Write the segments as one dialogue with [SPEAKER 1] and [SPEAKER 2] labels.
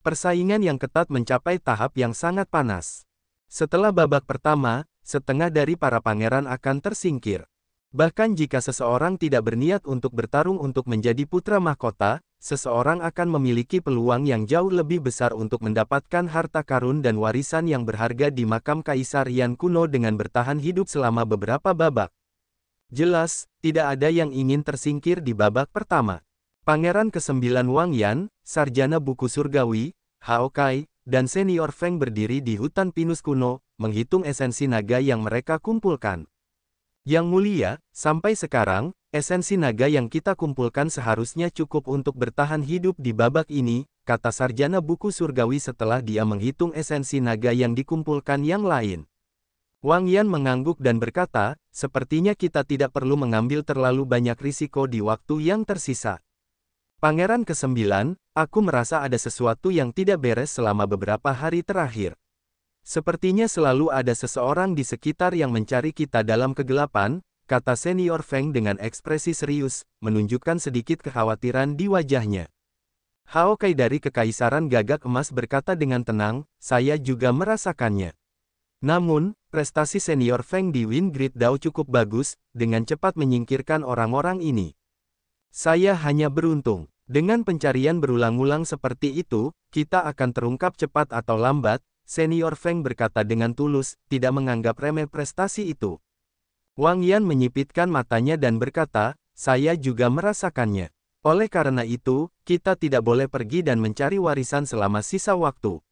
[SPEAKER 1] Persaingan yang ketat mencapai tahap yang sangat panas. Setelah babak pertama, setengah dari para pangeran akan tersingkir. Bahkan jika seseorang tidak berniat untuk bertarung untuk menjadi putra mahkota, seseorang akan memiliki peluang yang jauh lebih besar untuk mendapatkan harta karun dan warisan yang berharga di makam Kaisar Yan kuno dengan bertahan hidup selama beberapa babak. Jelas, tidak ada yang ingin tersingkir di babak pertama. Pangeran ke-9 Wang Yan, sarjana buku surgawi, Hao Kai, dan senior Feng berdiri di hutan pinus kuno, menghitung esensi naga yang mereka kumpulkan. Yang mulia, sampai sekarang, esensi naga yang kita kumpulkan seharusnya cukup untuk bertahan hidup di babak ini, kata sarjana buku surgawi setelah dia menghitung esensi naga yang dikumpulkan yang lain. Wang Yan mengangguk dan berkata, sepertinya kita tidak perlu mengambil terlalu banyak risiko di waktu yang tersisa. Pangeran ke-9, aku merasa ada sesuatu yang tidak beres selama beberapa hari terakhir. Sepertinya selalu ada seseorang di sekitar yang mencari kita dalam kegelapan, kata senior Feng dengan ekspresi serius, menunjukkan sedikit kekhawatiran di wajahnya. Hao Kai dari Kekaisaran Gagak Emas berkata dengan tenang, saya juga merasakannya. Namun, prestasi senior Feng di Wingrid Dao cukup bagus, dengan cepat menyingkirkan orang-orang ini. Saya hanya beruntung. Dengan pencarian berulang-ulang seperti itu, kita akan terungkap cepat atau lambat, senior Feng berkata dengan tulus, tidak menganggap remeh prestasi itu. Wang Yan menyipitkan matanya dan berkata, saya juga merasakannya. Oleh karena itu, kita tidak boleh pergi dan mencari warisan selama sisa waktu.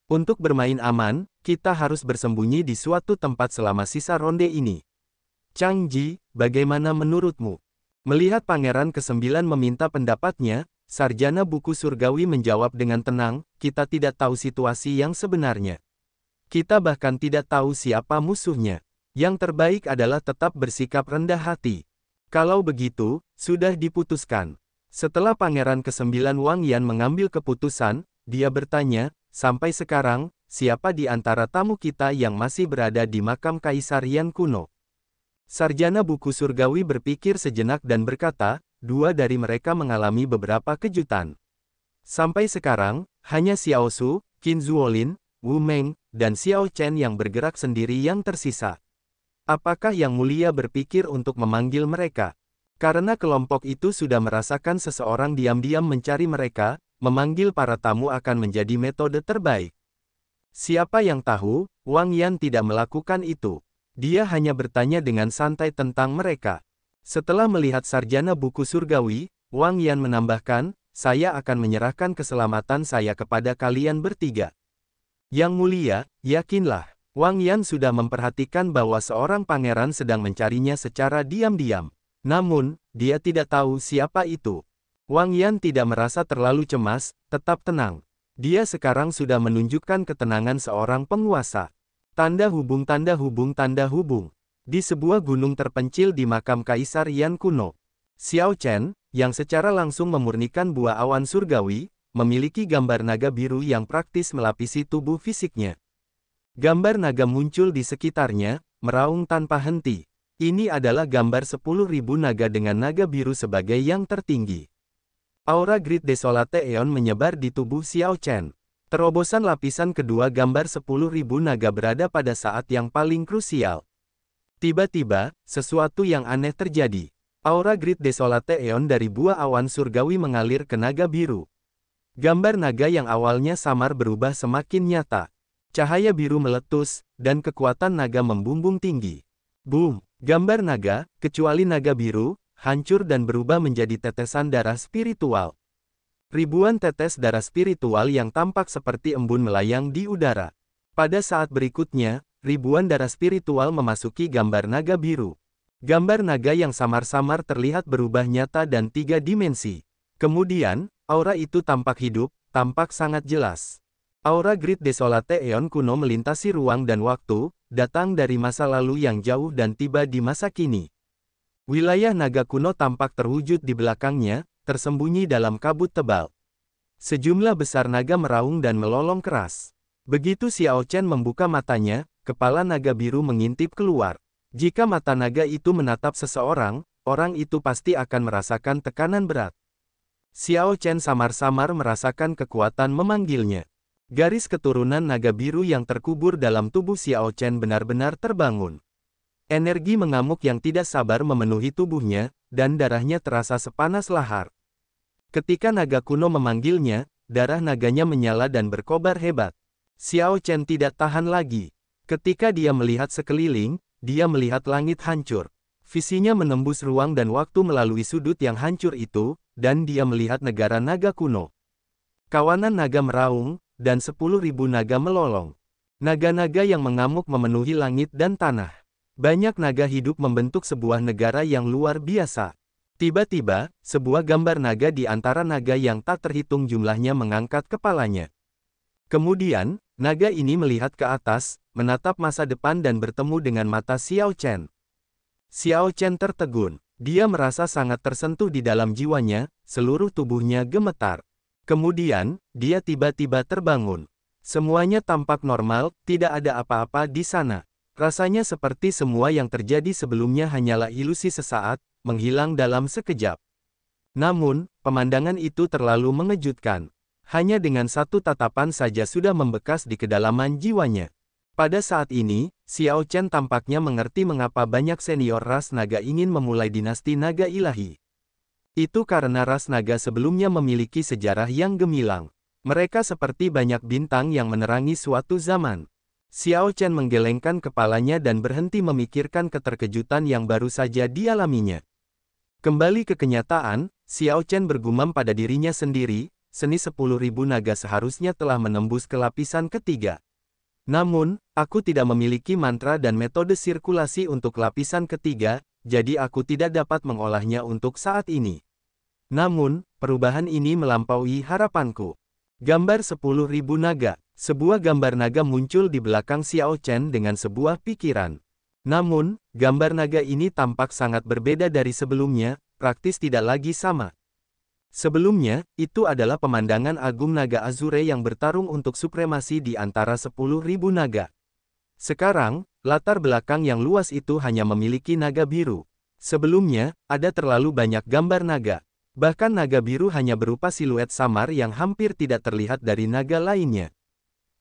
[SPEAKER 1] Untuk bermain aman, kita harus bersembunyi di suatu tempat selama sisa ronde ini. Chang Ji, bagaimana menurutmu? Melihat Pangeran ke-9 meminta pendapatnya, sarjana buku surgawi menjawab dengan tenang, kita tidak tahu situasi yang sebenarnya. Kita bahkan tidak tahu siapa musuhnya. Yang terbaik adalah tetap bersikap rendah hati. Kalau begitu, sudah diputuskan. Setelah Pangeran ke-9 Wang Yan mengambil keputusan, dia bertanya, sampai sekarang, siapa di antara tamu kita yang masih berada di makam Kaisar Yan kuno? Sarjana buku surgawi berpikir sejenak dan berkata, dua dari mereka mengalami beberapa kejutan. Sampai sekarang, hanya Xiao Su, Qin Zuolin, Wu Meng, dan Xiao Chen yang bergerak sendiri yang tersisa. Apakah Yang Mulia berpikir untuk memanggil mereka? Karena kelompok itu sudah merasakan seseorang diam-diam mencari mereka, memanggil para tamu akan menjadi metode terbaik. Siapa yang tahu, Wang Yan tidak melakukan itu. Dia hanya bertanya dengan santai tentang mereka. Setelah melihat sarjana buku surgawi, Wang Yan menambahkan, saya akan menyerahkan keselamatan saya kepada kalian bertiga. Yang Mulia, yakinlah, Wang Yan sudah memperhatikan bahwa seorang pangeran sedang mencarinya secara diam-diam. Namun, dia tidak tahu siapa itu. Wang Yan tidak merasa terlalu cemas, tetap tenang. Dia sekarang sudah menunjukkan ketenangan seorang penguasa. Tanda hubung tanda hubung tanda hubung. Di sebuah gunung terpencil di makam Kaisar Yan kuno. Xiao Chen, yang secara langsung memurnikan buah awan surgawi, memiliki gambar naga biru yang praktis melapisi tubuh fisiknya. Gambar naga muncul di sekitarnya, meraung tanpa henti. Ini adalah gambar 10.000 naga dengan naga biru sebagai yang tertinggi. Aura Grid Desolate Eon menyebar di tubuh Xiao Chen. Terobosan lapisan kedua gambar 10.000 naga berada pada saat yang paling krusial. Tiba-tiba, sesuatu yang aneh terjadi. Aura Grid Desolate Eon dari buah awan surgawi mengalir ke naga biru. Gambar naga yang awalnya samar berubah semakin nyata. Cahaya biru meletus, dan kekuatan naga membumbung tinggi. Boom! Gambar naga, kecuali naga biru, hancur dan berubah menjadi tetesan darah spiritual. Ribuan tetes darah spiritual yang tampak seperti embun melayang di udara. Pada saat berikutnya, ribuan darah spiritual memasuki gambar naga biru. Gambar naga yang samar-samar terlihat berubah nyata dan 3 dimensi. Kemudian, aura itu tampak hidup, tampak sangat jelas. Aura Grid Desolate Eon kuno melintasi ruang dan waktu, datang dari masa lalu yang jauh dan tiba di masa kini. Wilayah naga kuno tampak terwujud di belakangnya, tersembunyi dalam kabut tebal. Sejumlah besar naga meraung dan melolong keras. Begitu Xiao Chen membuka matanya, kepala naga biru mengintip keluar. Jika mata naga itu menatap seseorang, orang itu pasti akan merasakan tekanan berat. Xiao Chen samar-samar merasakan kekuatan memanggilnya. Garis keturunan naga biru yang terkubur dalam tubuh Xiao Chen benar-benar terbangun. Energi mengamuk yang tidak sabar memenuhi tubuhnya, dan darahnya terasa sepanas lahar. Ketika naga kuno memanggilnya, darah naganya menyala dan berkobar hebat. Xiao Chen tidak tahan lagi. Ketika dia melihat sekeliling, dia melihat langit hancur. Visinya menembus ruang dan waktu melalui sudut yang hancur itu, dan dia melihat negara naga kuno. Kawanan naga meraung, dan 10.000 naga melolong. Naga-naga yang mengamuk memenuhi langit dan tanah. Banyak naga hidup membentuk sebuah negara yang luar biasa. Tiba-tiba, sebuah gambar naga di antara naga yang tak terhitung jumlahnya mengangkat kepalanya. Kemudian, naga ini melihat ke atas, menatap masa depan dan bertemu dengan mata Xiao Chen. Xiao Chen tertegun. Dia merasa sangat tersentuh di dalam jiwanya, seluruh tubuhnya gemetar. Kemudian, dia tiba-tiba terbangun. Semuanya tampak normal, tidak ada apa-apa di sana. Rasanya seperti semua yang terjadi sebelumnya hanyalah ilusi sesaat, menghilang dalam sekejap. Namun, pemandangan itu terlalu mengejutkan. Hanya dengan satu tatapan saja sudah membekas di kedalaman jiwanya. Pada saat ini, Xiao Chen tampaknya mengerti mengapa banyak senior ras naga ingin memulai dinasti naga ilahi. Itu karena ras naga sebelumnya memiliki sejarah yang gemilang. Mereka seperti banyak bintang yang menerangi suatu zaman. Xiao Chen menggelengkan kepalanya dan berhenti memikirkan keterkejutan yang baru saja dialaminya. Kembali ke kenyataan, Xiao Chen bergumam pada dirinya sendiri, seni 10.000 naga seharusnya telah menembus ke lapisan ketiga. Namun, aku tidak memiliki mantra dan metode sirkulasi untuk lapisan ketiga, jadi aku tidak dapat mengolahnya untuk saat ini. Namun, perubahan ini melampaui harapanku. Gambar 10.000 naga. Sebuah gambar naga muncul di belakang Xiao Chen dengan sebuah pikiran. Namun, gambar naga ini tampak sangat berbeda dari sebelumnya, praktis tidak lagi sama. Sebelumnya, itu adalah pemandangan agung naga Azure yang bertarung untuk supremasi di antara 10.000 naga. Sekarang, latar belakang yang luas itu hanya memiliki naga biru. Sebelumnya, ada terlalu banyak gambar naga. Bahkan naga biru hanya berupa siluet samar yang hampir tidak terlihat dari naga lainnya.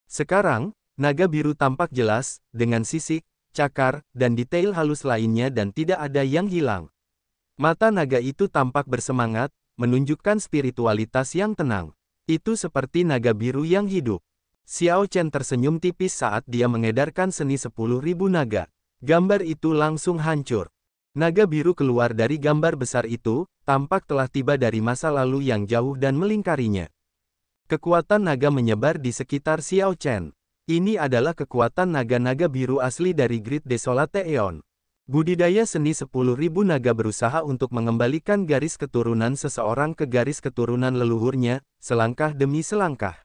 [SPEAKER 1] Sekarang, naga biru tampak jelas, dengan sisik, cakar, dan detail halus lainnya dan tidak ada yang hilang. Mata naga itu tampak bersemangat, menunjukkan spiritualitas yang tenang. Itu seperti naga biru yang hidup. Xiao Chen tersenyum tipis saat dia mengedarkan seni 10.000 naga. Gambar itu langsung hancur. Naga biru keluar dari gambar besar itu, tampak telah tiba dari masa lalu yang jauh dan melingkarinya. Kekuatan naga menyebar di sekitar Xiao Chen. Ini adalah kekuatan naga-naga biru asli dari Great Desolate Aeon. Budidaya seni 10.000 naga berusaha untuk mengembalikan garis keturunan seseorang ke garis keturunan leluhurnya, selangkah demi selangkah.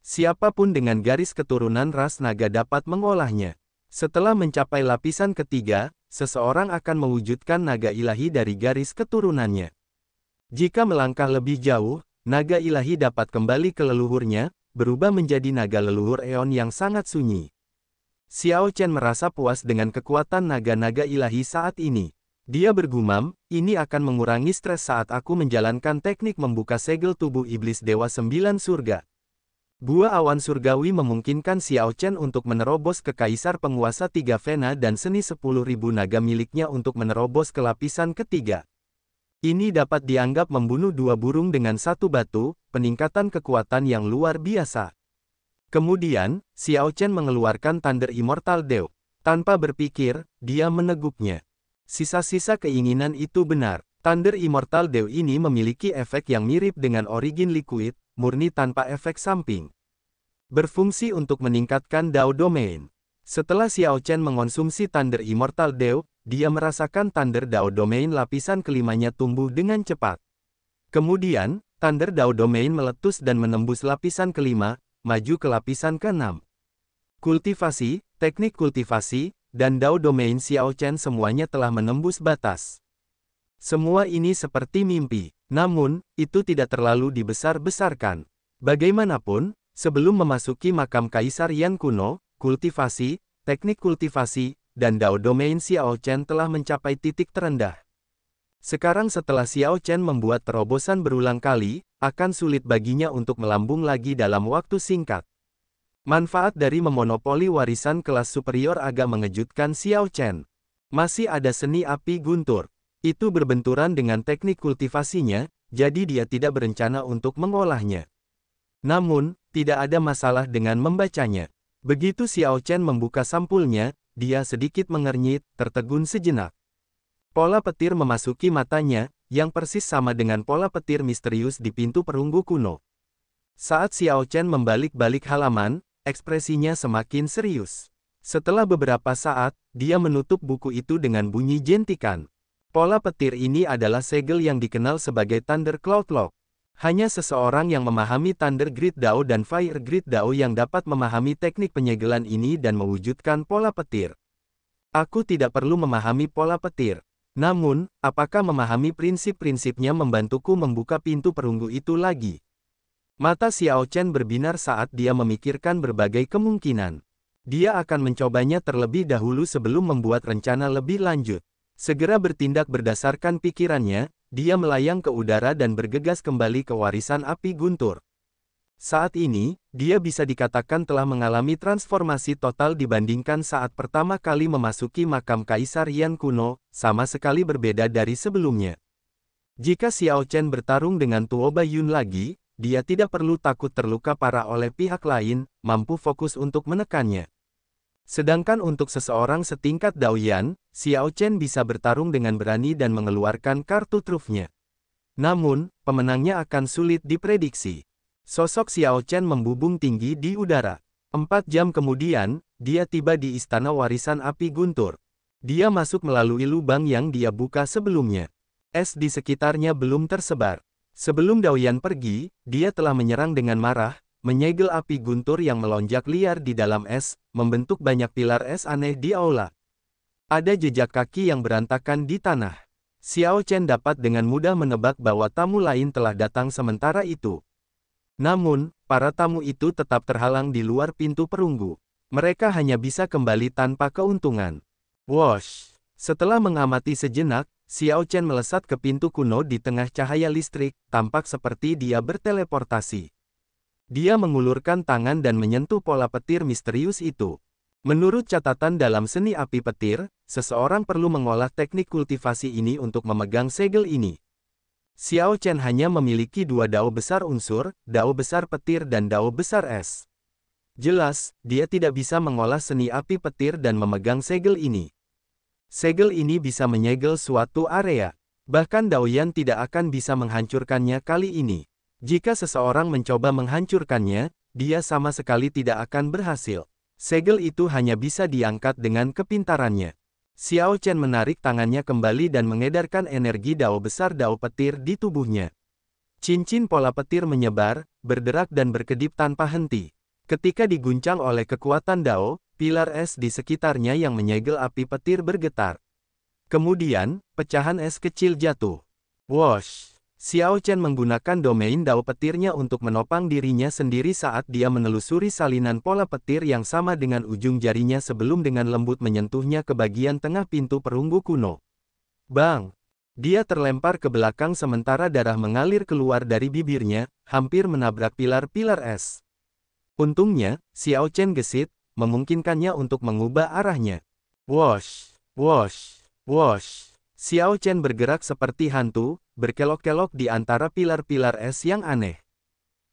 [SPEAKER 1] Siapapun dengan garis keturunan ras naga dapat mengolahnya. Setelah mencapai lapisan ketiga, seseorang akan mewujudkan naga ilahi dari garis keturunannya. Jika melangkah lebih jauh, naga ilahi dapat kembali ke leluhurnya, berubah menjadi naga leluhur Eon yang sangat sunyi. Xiao Chen merasa puas dengan kekuatan naga-naga ilahi saat ini. Dia bergumam, ini akan mengurangi stres saat aku menjalankan teknik membuka segel tubuh iblis Dewa 9 Surga. Buah awan surgawi memungkinkan Xiao Chen untuk menerobos ke Kaisar Penguasa Tiga Vena dan seni 10.000 naga miliknya untuk menerobos ke lapisan ketiga. Ini dapat dianggap membunuh dua burung dengan satu batu, peningkatan kekuatan yang luar biasa. Kemudian, Xiao Chen mengeluarkan Thunder Immortal Dew. Tanpa berpikir, dia meneguknya. Sisa-sisa keinginan itu benar. Thunder Immortal Dew ini memiliki efek yang mirip dengan Origin Liquid, murni tanpa efek samping. Berfungsi untuk meningkatkan Dao Domain. Setelah Xiao Chen mengonsumsi Thunder Immortal Dew, dia merasakan Thunder Dao Domain lapisan kelimanya tumbuh dengan cepat. Kemudian, Thunder Dao Domain meletus dan menembus lapisan kelima, maju ke lapisan keenam. Kultivasi, teknik kultivasi, dan Dao Domain Xiao Chen semuanya telah menembus batas. Semua ini seperti mimpi, namun, itu tidak terlalu dibesar-besarkan. Bagaimanapun, sebelum memasuki makam Kaisar Yan kuno, kultivasi, teknik kultivasi, dan Dao Domain Xiao Chen telah mencapai titik terendah. Sekarang setelah Xiao Chen membuat terobosan berulang kali, akan sulit baginya untuk melambung lagi dalam waktu singkat. Manfaat dari memonopoli warisan kelas superior agak mengejutkan Xiao Chen. Masih ada seni api guntur. Itu berbenturan dengan teknik kultivasinya, jadi dia tidak berencana untuk mengolahnya. Namun, tidak ada masalah dengan membacanya. Begitu Xiao Chen membuka sampulnya, dia sedikit mengernyit, tertegun sejenak. Pola petir memasuki matanya, yang persis sama dengan pola petir misterius di pintu perunggu kuno. Saat Xiao Chen membalik-balik halaman, ekspresinya semakin serius. Setelah beberapa saat, dia menutup buku itu dengan bunyi jentikan. Pola petir ini adalah segel yang dikenal sebagai Thunder Cloud Lock. Hanya seseorang yang memahami Thunder Grid Dao dan Fire Grid Dao yang dapat memahami teknik penyegelan ini dan mewujudkan pola petir. Aku tidak perlu memahami pola petir. Namun, apakah memahami prinsip-prinsipnya membantuku membuka pintu perunggu itu lagi? Mata Xiao Chen berbinar saat dia memikirkan berbagai kemungkinan. Dia akan mencobanya terlebih dahulu sebelum membuat rencana lebih lanjut. Segera bertindak berdasarkan pikirannya, dia melayang ke udara dan bergegas kembali ke warisan api guntur. Saat ini, dia bisa dikatakan telah mengalami transformasi total dibandingkan saat pertama kali memasuki makam Kaisar Yan kuno, sama sekali berbeda dari sebelumnya. Jika Xiao Chen bertarung dengan Tuo Baiyun lagi, dia tidak perlu takut terluka parah oleh pihak lain, mampu fokus untuk menekannya. Sedangkan untuk seseorang setingkat Dao Yan, Xiao Chen bisa bertarung dengan berani dan mengeluarkan kartu trufnya. Namun, pemenangnya akan sulit diprediksi. Sosok Xiao Chen membubung tinggi di udara. 4 jam kemudian, dia tiba di Istana Warisan Api Guntur. Dia masuk melalui lubang yang dia buka sebelumnya. Es di sekitarnya belum tersebar. Sebelum Dao Yan pergi, dia telah menyerang dengan marah, menyegel api guntur yang melonjak liar di dalam es, membentuk banyak pilar es aneh di aula. Ada jejak kaki yang berantakan di tanah. Xiao Chen dapat dengan mudah menebak bahwa tamu lain telah datang sementara itu. Namun, para tamu itu tetap terhalang di luar pintu perunggu. Mereka hanya bisa kembali tanpa keuntungan. Wosh! Setelah mengamati sejenak, Xiao Chen melesat ke pintu kuno di tengah cahaya listrik, tampak seperti dia berteleportasi. Dia mengulurkan tangan dan menyentuh pola petir misterius itu. Menurut catatan dalam seni api petir, seseorang perlu mengolah teknik kultivasi ini untuk memegang segel ini. Xiao Chen hanya memiliki 2 dao besar unsur, dao besar petir dan dao besar es. Jelas, dia tidak bisa mengolah seni api petir dan memegang segel ini. Segel ini bisa menyegel suatu area. Bahkan Dao Yan tidak akan bisa menghancurkannya kali ini. Jika seseorang mencoba menghancurkannya, dia sama sekali tidak akan berhasil. Segel itu hanya bisa diangkat dengan kepintarannya. Xiao Chen menarik tangannya kembali dan mengedarkan energi dao besar dao petir di tubuhnya. Cincin pola petir menyebar, berderak dan berkedip tanpa henti. Ketika diguncang oleh kekuatan dao, pilar es di sekitarnya yang menyegel api petir bergetar. Kemudian, pecahan es kecil jatuh. Wosh! Xiao Chen menggunakan domain dao petirnya untuk menopang dirinya sendiri saat dia menelusuri salinan pola petir yang sama dengan ujung jarinya sebelum dengan lembut menyentuhnya ke bagian tengah pintu perunggu kuno. Bang! Dia terlempar ke belakang sementara darah mengalir keluar dari bibirnya, hampir menabrak pilar-pilar es. Untungnya, Xiao Chen gesit, memungkinkannya untuk mengubah arahnya. Wosh! Wosh! Wosh! Xiao Chen bergerak seperti hantu, berkelok-kelok di antara pilar-pilar es yang aneh.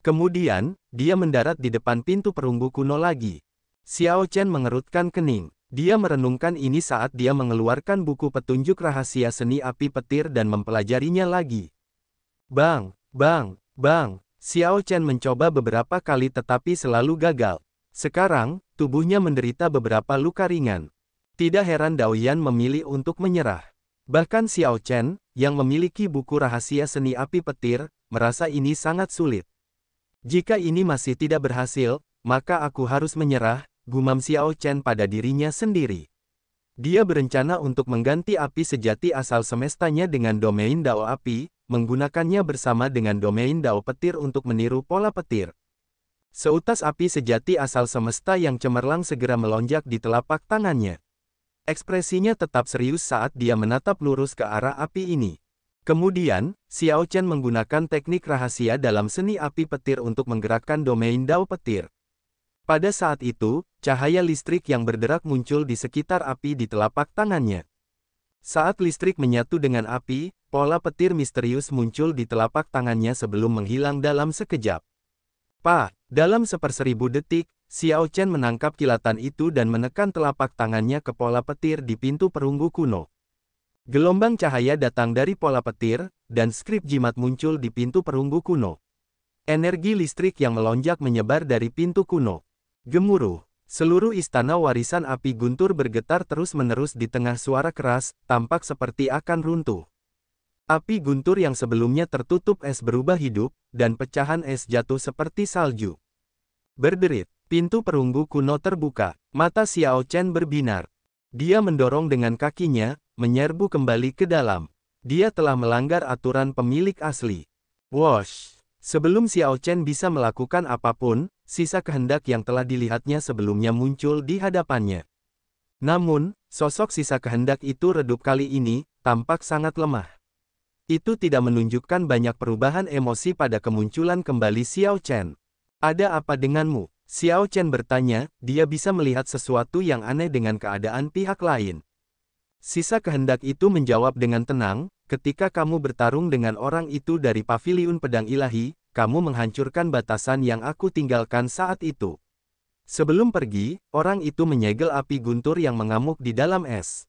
[SPEAKER 1] Kemudian, dia mendarat di depan pintu perunggu kuno lagi. Xiao Chen mengerutkan kening. Dia merenungkan ini saat dia mengeluarkan buku petunjuk rahasia seni api petir dan mempelajarinya lagi. Bang! Bang! Bang! Xiao Chen mencoba beberapa kali tetapi selalu gagal. Sekarang, tubuhnya menderita beberapa luka ringan. Tidak heran Dao Yan memilih untuk menyerah. Bahkan Xiao Chen, yang memiliki buku rahasia seni api petir, merasa ini sangat sulit. Jika ini masih tidak berhasil, maka aku harus menyerah, gumam Xiao Chen pada dirinya sendiri. Dia berencana untuk mengganti api sejati asal semestanya dengan domain dao api, menggunakannya bersama dengan domain dao petir untuk meniru pola petir. Seutas api sejati asal semesta yang cemerlang segera melonjak di telapak tangannya. Ekspresinya tetap serius saat dia menatap lurus ke arah api ini. Kemudian, Xiao Chen menggunakan teknik rahasia dalam seni api petir untuk menggerakkan domain Dao petir. Pada saat itu, cahaya listrik yang berderak muncul di sekitar api di telapak tangannya. Saat listrik menyatu dengan api, pola petir misterius muncul di telapak tangannya sebelum menghilang dalam sekejap. Dalam 1/1000 detik, Xiao Chen menangkap kilatan itu dan menekan telapak tangannya ke pola petir di pintu perunggu kuno. Gelombang cahaya datang dari pola petir, dan skrip jimat muncul di pintu perunggu kuno. Energi listrik yang melonjak menyebar dari pintu kuno. Gemuruh. Seluruh istana warisan api guntur bergetar terus-menerus di tengah suara keras, tampak seperti akan runtuh. Api guntur yang sebelumnya tertutup es berubah hidup, dan pecahan es jatuh seperti salju. Berderit, pintu perunggu kuno terbuka, mata Xiao Chen berbinar. Dia mendorong dengan kakinya, menyerbu kembali ke dalam. Dia telah melanggar aturan pemilik asli. Wosh! Sebelum Xiao Chen bisa melakukan apapun, sisa kehendak yang telah dilihatnya sebelumnya muncul di hadapannya. Namun, sosok sisa kehendak itu redup kali ini, tampak sangat lemah. Itu tidak menunjukkan banyak perubahan emosi pada kemunculan kembali Xiao Chen. Ada apa denganmu? Xiao Chen bertanya, dia bisa melihat sesuatu yang aneh dengan keadaan pihak lain. Sisa kehendak itu menjawab dengan tenang, ketika kamu bertarung dengan orang itu dari paviliun pedang ilahi, kamu menghancurkan batasan yang aku tinggalkan saat itu. Sebelum pergi, orang itu menyegel api guntur yang mengamuk di dalam es.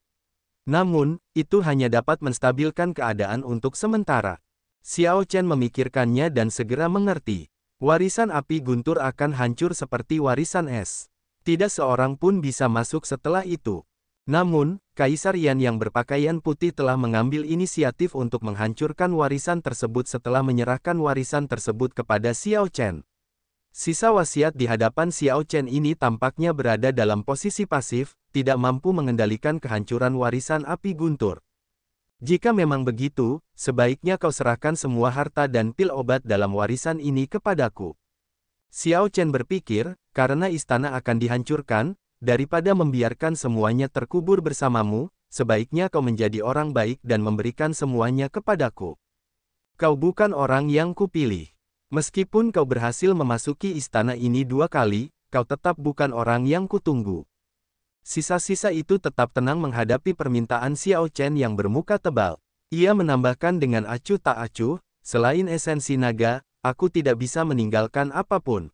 [SPEAKER 1] Namun, itu hanya dapat menstabilkan keadaan untuk sementara. Xiao Chen memikirkannya dan segera mengerti. Warisan api guntur akan hancur seperti warisan es. Tidak seorang pun bisa masuk setelah itu. Namun, Kaisar Yan yang berpakaian putih telah mengambil inisiatif untuk menghancurkan warisan tersebut setelah menyerahkan warisan tersebut kepada Xiao Chen. Sisa wasiat di hadapan Xiao Chen ini tampaknya berada dalam posisi pasif, tidak mampu mengendalikan kehancuran warisan api guntur. Jika memang begitu, sebaiknya kau serahkan semua harta dan pil obat dalam warisan ini kepadaku. Xiao Chen berpikir, karena istana akan dihancurkan, daripada membiarkan semuanya terkubur bersamamu, sebaiknya kau menjadi orang baik dan memberikan semuanya kepadaku. Kau bukan orang yang kupilih. Meskipun kau berhasil memasuki istana ini 2 kali, kau tetap bukan orang yang kutunggu. Sisa-sisa itu tetap tenang menghadapi permintaan Xiao Chen yang bermuka tebal. Ia menambahkan dengan acuh tak acuh, selain esensi naga, aku tidak bisa meninggalkan apapun.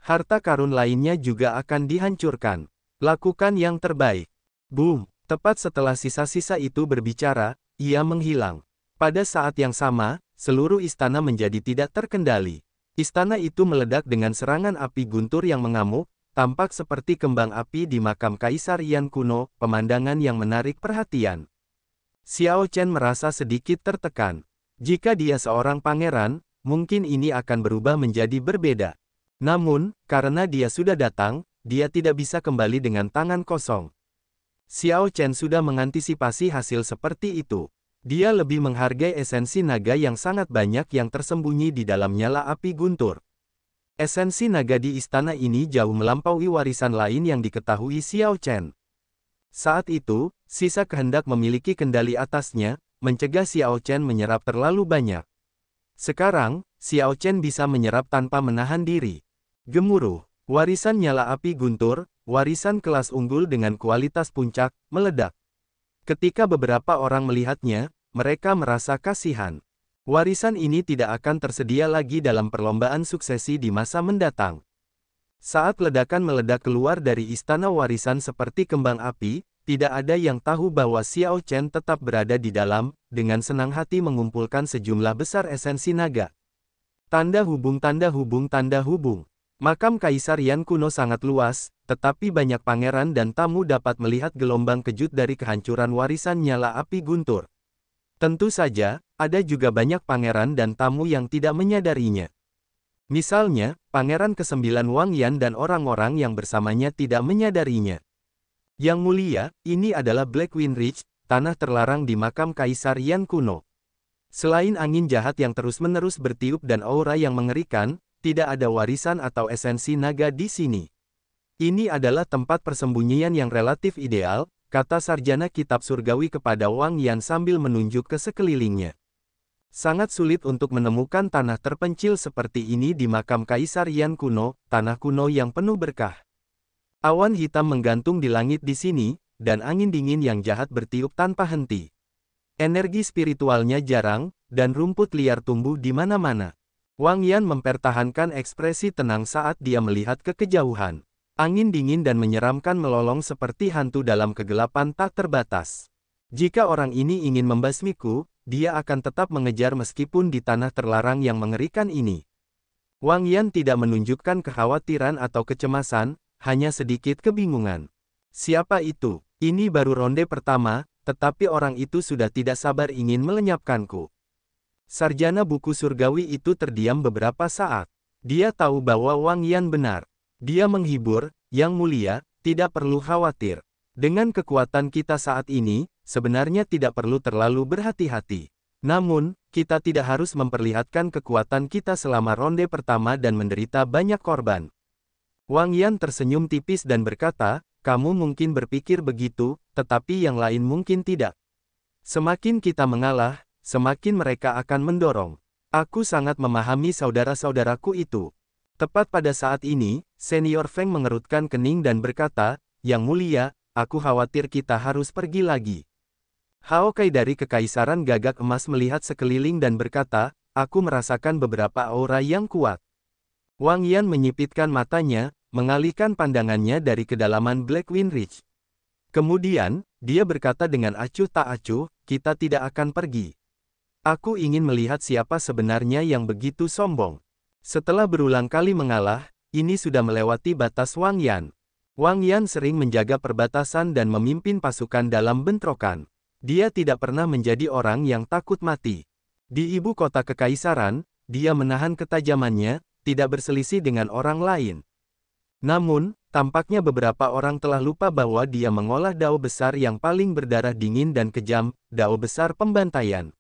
[SPEAKER 1] Harta karun lainnya juga akan dihancurkan. Lakukan yang terbaik. Boom! Tepat setelah sisa-sisa itu berbicara, ia menghilang. Pada saat yang sama, seluruh istana menjadi tidak terkendali. Istana itu meledak dengan serangan api guntur yang mengamuk, tampak seperti kembang api di makam Kaisar Yan kuno, pemandangan yang menarik perhatian. Xiao Chen merasa sedikit tertekan. Jika dia seorang pangeran, mungkin ini akan berubah menjadi berbeda. Namun, karena dia sudah datang, dia tidak bisa kembali dengan tangan kosong. Xiao Chen sudah mengantisipasi hasil seperti itu. Dia lebih menghargai esensi naga yang sangat banyak yang tersembunyi di dalam nyala api guntur. Esensi naga di istana ini jauh melampaui warisan lain yang diketahui Xiao Chen. Saat itu, sisa kehendak memiliki kendali atasnya, mencegah Xiao Chen menyerap terlalu banyak. Sekarang, Xiao Chen bisa menyerap tanpa menahan diri. Gemuruh, warisan nyala api guntur, warisan kelas unggul dengan kualitas puncak, meledak. Ketika beberapa orang melihatnya, mereka merasa kasihan. Warisan ini tidak akan tersedia lagi dalam perlombaan suksesi di masa mendatang. Saat ledakan meledak keluar dari istana warisan seperti kembang api, tidak ada yang tahu bahwa Xiao Chen tetap berada di dalam, dengan senang hati mengumpulkan sejumlah besar esensi naga. Tanda hubung tanda hubung tanda hubung. Makam Kaisar Yan kuno sangat luas, tetapi banyak pangeran dan tamu dapat melihat gelombang kejut dari kehancuran warisan nyala api guntur. Tentu saja, ada juga banyak pangeran dan tamu yang tidak menyadarinya. Misalnya, Pangeran ke-9 Wang Yan dan orang-orang yang bersamanya tidak menyadarinya. Yang mulia, ini adalah Blackwing Ridge, tanah terlarang di makam Kaisar Yan kuno. Selain angin jahat yang terus-menerus bertiup dan aura yang mengerikan, tidak ada warisan atau esensi naga di sini. Ini adalah tempat persembunyian yang relatif ideal, kata sarjana kitab surgawi kepada Wang Yan sambil menunjuk ke sekelilingnya. Sangat sulit untuk menemukan tanah terpencil seperti ini di makam Kaisar Yan kuno, tanah kuno yang penuh berkah. Awan hitam menggantung di langit di sini, dan angin dingin yang jahat bertiup tanpa henti. Energi spiritualnya jarang, dan rumput liar tumbuh di mana-mana. Wang Yan mempertahankan ekspresi tenang saat dia melihat ke kejauhan. Angin dingin dan menyeramkan melolong seperti hantu dalam kegelapan tak terbatas. Jika orang ini ingin membasmiku, dia akan tetap mengejar meskipun di tanah terlarang yang mengerikan ini. Wang Yan tidak menunjukkan kekhawatiran atau kecemasan, hanya sedikit kebingungan. Siapa itu? Ini baru ronde pertama, tetapi orang itu sudah tidak sabar ingin melenyapkanku. Sarjana buku surgawi itu terdiam beberapa saat. Dia tahu bahwa Wang Yan benar. Dia menghibur, Yang Mulia, tidak perlu khawatir. Dengan kekuatan kita saat ini, sebenarnya tidak perlu terlalu berhati-hati. Namun, kita tidak harus memperlihatkan kekuatan kita selama ronde pertama dan menderita banyak korban. Wang Yan tersenyum tipis dan berkata, kamu mungkin berpikir begitu, tetapi yang lain mungkin tidak. Semakin kita mengalah, semakin mereka akan mendorong. Aku sangat memahami saudara-saudaraku itu. Tepat pada saat ini, Senior Feng mengerutkan kening dan berkata, Yang Mulia, aku khawatir kita harus pergi lagi. Hao Kai dari Kekaisaran Gagak Emas melihat sekeliling dan berkata, aku merasakan beberapa aura yang kuat. Wang Yan menyipitkan matanya, mengalihkan pandangannya dari kedalaman Blackwind Ridge. Kemudian, dia berkata dengan acuh tak acuh, kita tidak akan pergi. Aku ingin melihat siapa sebenarnya yang begitu sombong. Setelah berulang kali mengalah, ini sudah melewati batas Wang Yan. Wang Yan sering menjaga perbatasan dan memimpin pasukan dalam bentrokan. Dia tidak pernah menjadi orang yang takut mati. Di ibu kota kekaisaran, dia menahan ketajamannya, tidak berselisih dengan orang lain. Namun, tampaknya beberapa orang telah lupa bahwa dia mengolah dao besar yang paling berdarah dingin dan kejam, dao besar pembantaian.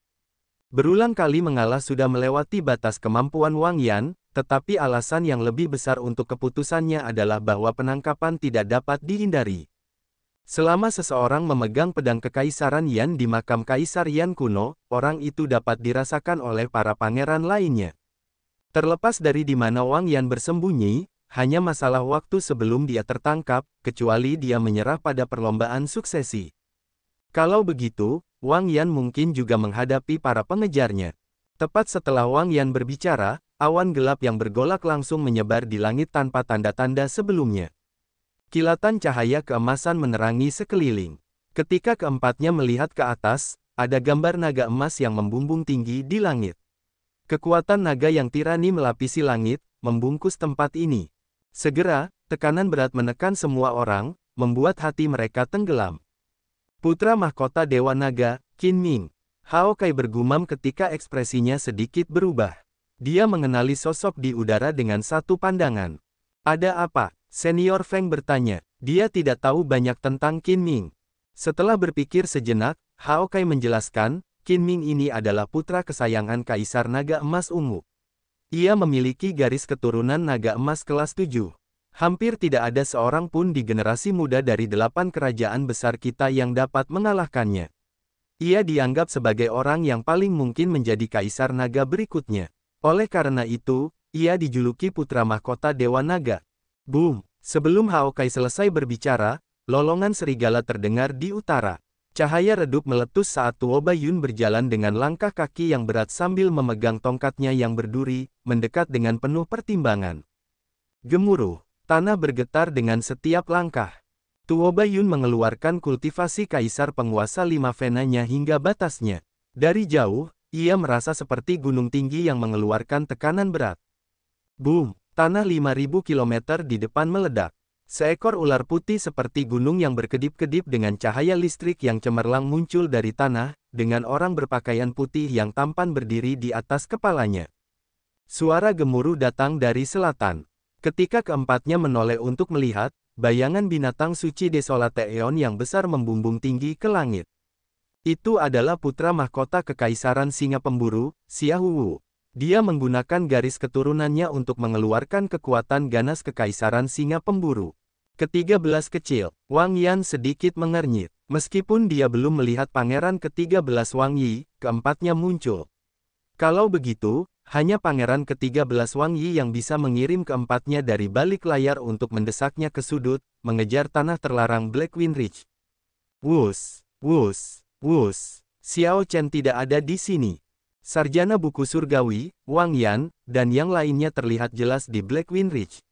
[SPEAKER 1] Berulang kali mengalah sudah melewati batas kemampuan Wang Yan, tetapi alasan yang lebih besar untuk keputusannya adalah bahwa penangkapan tidak dapat dihindari. Selama seseorang memegang pedang kekaisaran Yan di makam Kaisar Yan kuno, orang itu dapat dirasakan oleh para pangeran lainnya. Terlepas dari di mana Wang Yan bersembunyi, hanya masalah waktu sebelum dia tertangkap, kecuali dia menyerah pada perlombaan suksesi. Kalau begitu, Wang Yan mungkin juga menghadapi para pengejarnya. Tepat setelah Wang Yan berbicara, awan gelap yang bergolak langsung menyebar di langit tanpa tanda-tanda sebelumnya. Kilatan cahaya keemasan menerangi sekeliling. Ketika keempatnya melihat ke atas, ada gambar naga emas yang membumbung tinggi di langit. Kekuatan naga yang tirani melapisi langit, membungkus tempat ini. Segera, tekanan berat menekan semua orang, membuat hati mereka tenggelam. Putra mahkota Dewa Naga, Qin Ming. Hao Kai bergumam ketika ekspresinya sedikit berubah. Dia mengenali sosok di udara dengan satu pandangan. Ada apa? Senior Feng bertanya. Dia tidak tahu banyak tentang Qin Ming. Setelah berpikir sejenak, Hao Kai menjelaskan, Qin Ming ini adalah putra kesayangan Kaisar Naga Emas Ungu. Ia memiliki garis keturunan naga emas kelas 7. Hampir tidak ada seorang pun di generasi muda dari 8 kerajaan besar kita yang dapat mengalahkannya. Ia dianggap sebagai orang yang paling mungkin menjadi Kaisar Naga berikutnya. Oleh karena itu, ia dijuluki Putra Mahkota Dewa Naga. Boom! Sebelum Hao Kai selesai berbicara, lolongan serigala terdengar di utara. Cahaya redup meletus saat Tuo Baiyun berjalan dengan langkah kaki yang berat sambil memegang tongkatnya yang berduri, mendekat dengan penuh pertimbangan. Gemuruh. Tanah bergetar dengan setiap langkah. Tuo Baiyun mengeluarkan kultivasi kaisar penguasa 5 venanya hingga batasnya. Dari jauh, ia merasa seperti gunung tinggi yang mengeluarkan tekanan berat. Boom! Tanah 5.000 km di depan meledak. Seekor ular putih seperti gunung yang berkedip-kedip dengan cahaya listrik yang cemerlang muncul dari tanah, dengan orang berpakaian putih yang tampan berdiri di atas kepalanya. Suara gemuruh datang dari selatan. Ketika keempatnya menoleh untuk melihat, bayangan binatang suci Desolate Eon yang besar membumbung tinggi ke langit. Itu adalah putra mahkota kekaisaran singa pemburu, Xia Huwu. Dia menggunakan garis keturunannya untuk mengeluarkan kekuatan ganas kekaisaran singa pemburu. Ke-13 kecil, Wang Yan sedikit mengernyit. Meskipun dia belum melihat pangeran ke-13 Wang Yi, keempatnya muncul. Kalau begitu, hanya Pangeran ke-13 Wang Yi yang bisa mengirim keempatnya dari balik layar untuk mendesaknya ke sudut, mengejar tanah terlarang Blackwing Ridge. Wus, wus, wus. Xiao Chen tidak ada di sini. Sarjana buku surgawi, Wang Yan, dan yang lainnya terlihat jelas di Blackwing Ridge.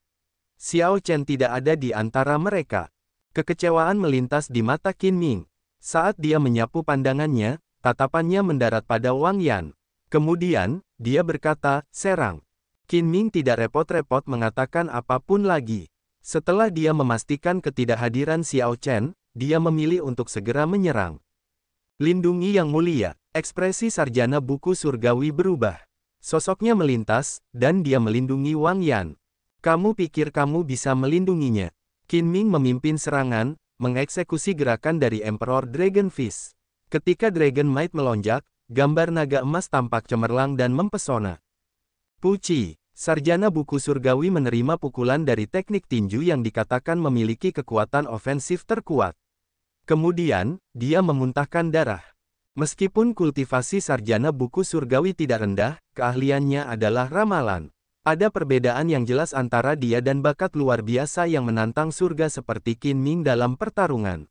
[SPEAKER 1] Xiao Chen tidak ada di antara mereka. Kekecewaan melintas di mata Qin Ming. Saat dia menyapu pandangannya, tatapannya mendarat pada Wang Yan. Kemudian, dia berkata, serang. Qin Ming tidak repot-repot mengatakan apapun lagi. Setelah dia memastikan ketidakhadiran Xiao Chen, dia memilih untuk segera menyerang. Lindungi yang mulia. Ekspresi sarjana buku surgawi berubah. Sosoknya melintas, dan dia melindungi Wang Yan. Kamu pikir kamu bisa melindunginya? Qin Ming memimpin serangan, mengeksekusi gerakan dari Emperor Dragon Fist. Ketika Dragon Might melonjak, gambar naga emas tampak cemerlang dan mempesona. Puci, sarjana buku surgawi menerima pukulan dari teknik tinju yang dikatakan memiliki kekuatan ofensif terkuat. Kemudian, dia memuntahkan darah. Meskipun kultivasi sarjana buku surgawi tidak rendah, keahliannya adalah ramalan. Ada perbedaan yang jelas antara dia dan bakat luar biasa yang menantang surga seperti Qin Ming dalam pertarungan.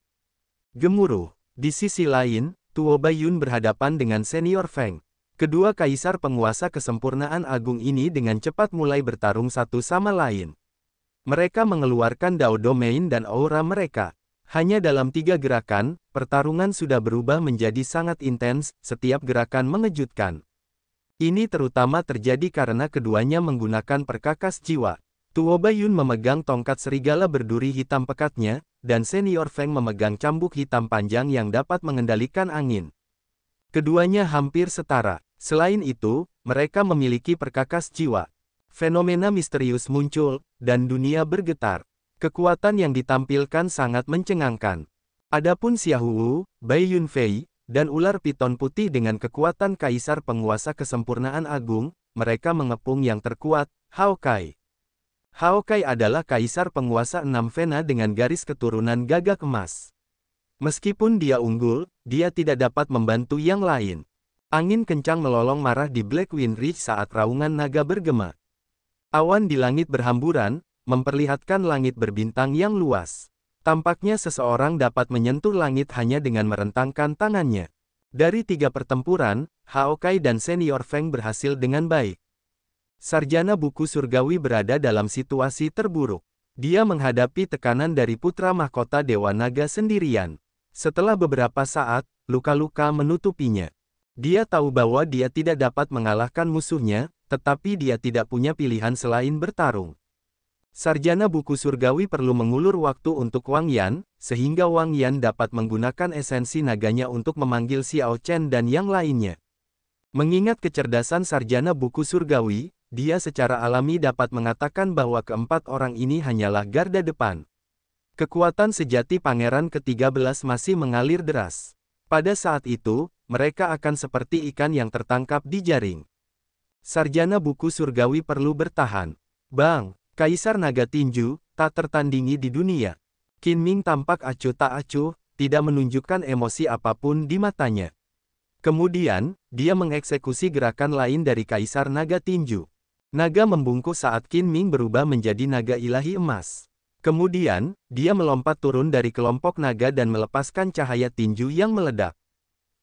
[SPEAKER 1] Gemuruh. Di sisi lain, Tuo Baiyun berhadapan dengan Senior Feng. Kedua kaisar penguasa kesempurnaan agung ini dengan cepat mulai bertarung satu sama lain. Mereka mengeluarkan Dao Domain dan aura mereka. Hanya dalam 3 gerakan, pertarungan sudah berubah menjadi sangat intens, setiap gerakan mengejutkan. Ini terutama terjadi karena keduanya menggunakan perkakas jiwa. Tuo Baiyun memegang tongkat serigala berduri hitam pekatnya, dan Senior Feng memegang cambuk hitam panjang yang dapat mengendalikan angin. Keduanya hampir setara. Selain itu, mereka memiliki perkakas jiwa. Fenomena misterius muncul, dan dunia bergetar. Kekuatan yang ditampilkan sangat mencengangkan. Adapun Xiaowu, Bai Yunfei, dan ular piton putih dengan kekuatan kaisar penguasa kesempurnaan agung, mereka mengepung yang terkuat, Hao Kai. Hao Kai adalah kaisar penguasa 6 Vena dengan garis keturunan gagak emas. Meskipun dia unggul, dia tidak dapat membantu yang lain. Angin kencang melolong marah di Blackwing Ridge saat raungan naga bergema. Awan di langit berhamburan, memperlihatkan langit berbintang yang luas. Tampaknya seseorang dapat menyentuh langit hanya dengan merentangkan tangannya. Dari 3 pertempuran, Hao Kai dan Senior Feng berhasil dengan baik. Sarjana buku surgawi berada dalam situasi terburuk. Dia menghadapi tekanan dari putra mahkota Dewa Naga sendirian. Setelah beberapa saat, luka-luka menutupinya. Dia tahu bahwa dia tidak dapat mengalahkan musuhnya, tetapi dia tidak punya pilihan selain bertarung. Sarjana buku surgawi perlu mengulur waktu untuk Wang Yan, sehingga Wang Yan dapat menggunakan esensi naganya untuk memanggil Xiao Chen dan yang lainnya. Mengingat kecerdasan sarjana buku surgawi, dia secara alami dapat mengatakan bahwa keempat orang ini hanyalah garda depan. Kekuatan sejati Pangeran ke-13 masih mengalir deras. Pada saat itu, mereka akan seperti ikan yang tertangkap di jaring. Sarjana buku surgawi perlu bertahan. Bang! Kaisar Naga Tinju, tak tertandingi di dunia. Qin Ming tampak acuh tak acuh, tidak menunjukkan emosi apapun di matanya. Kemudian, dia mengeksekusi gerakan lain dari Kaisar Naga Tinju. Naga membungkuk saat Qin Ming berubah menjadi naga ilahi emas. Kemudian, dia melompat turun dari kelompok naga dan melepaskan cahaya tinju yang meledak.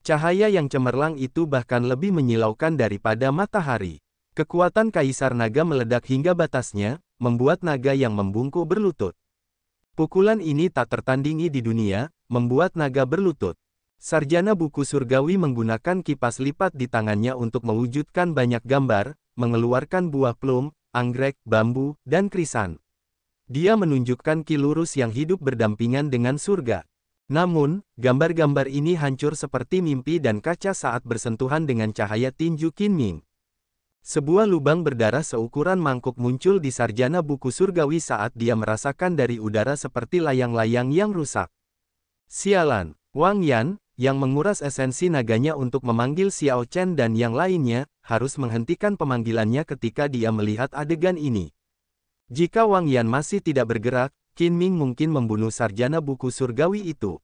[SPEAKER 1] Cahaya yang cemerlang itu bahkan lebih menyilaukan daripada matahari. Kekuatan Kaisar Naga meledak hingga batasnya, membuat naga yang membungkuk berlutut. Pukulan ini tak tertandingi di dunia, membuat naga berlutut. Sarjana buku surgawi menggunakan kipas lipat di tangannya untuk mewujudkan banyak gambar, mengeluarkan buah plum, anggrek, bambu, dan krisan. Dia menunjukkan ki lurus yang hidup berdampingan dengan surga. Namun, gambar-gambar ini hancur seperti mimpi dan kaca saat bersentuhan dengan cahaya tinju Qin Ming. Sebuah lubang berdarah seukuran mangkuk muncul di sarjana buku surgawi saat dia merasakan dari udara seperti layang-layang yang rusak. Sialan, Wang Yan, yang menguras esensi naganya untuk memanggil Xiao Chen dan yang lainnya, harus menghentikan pemanggilannya ketika dia melihat adegan ini. Jika Wang Yan masih tidak bergerak, Qin Ming mungkin membunuh sarjana buku surgawi itu.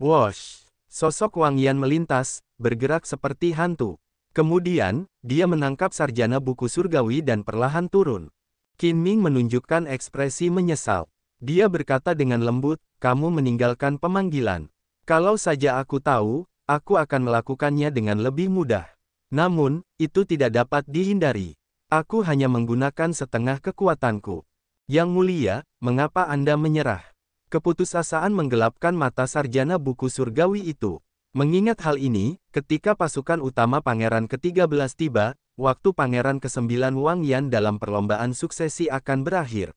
[SPEAKER 1] Wosh! Sosok Wang Yan melintas, bergerak seperti hantu. Kemudian, dia menangkap sarjana buku surgawi dan perlahan turun. Qin Ming menunjukkan ekspresi menyesal. Dia berkata dengan lembut, "Kamu meninggalkan pemanggilan. Kalau saja aku tahu, aku akan melakukannya dengan lebih mudah. Namun, itu tidak dapat dihindari. Aku hanya menggunakan setengah kekuatanku." "Yang mulia, mengapa Anda menyerah?" Keputusasaan menggelapkan mata sarjana buku surgawi itu. Mengingat hal ini, ketika pasukan utama Pangeran ke-13 tiba, waktu Pangeran ke-9 Wang Yan dalam perlombaan suksesi akan berakhir.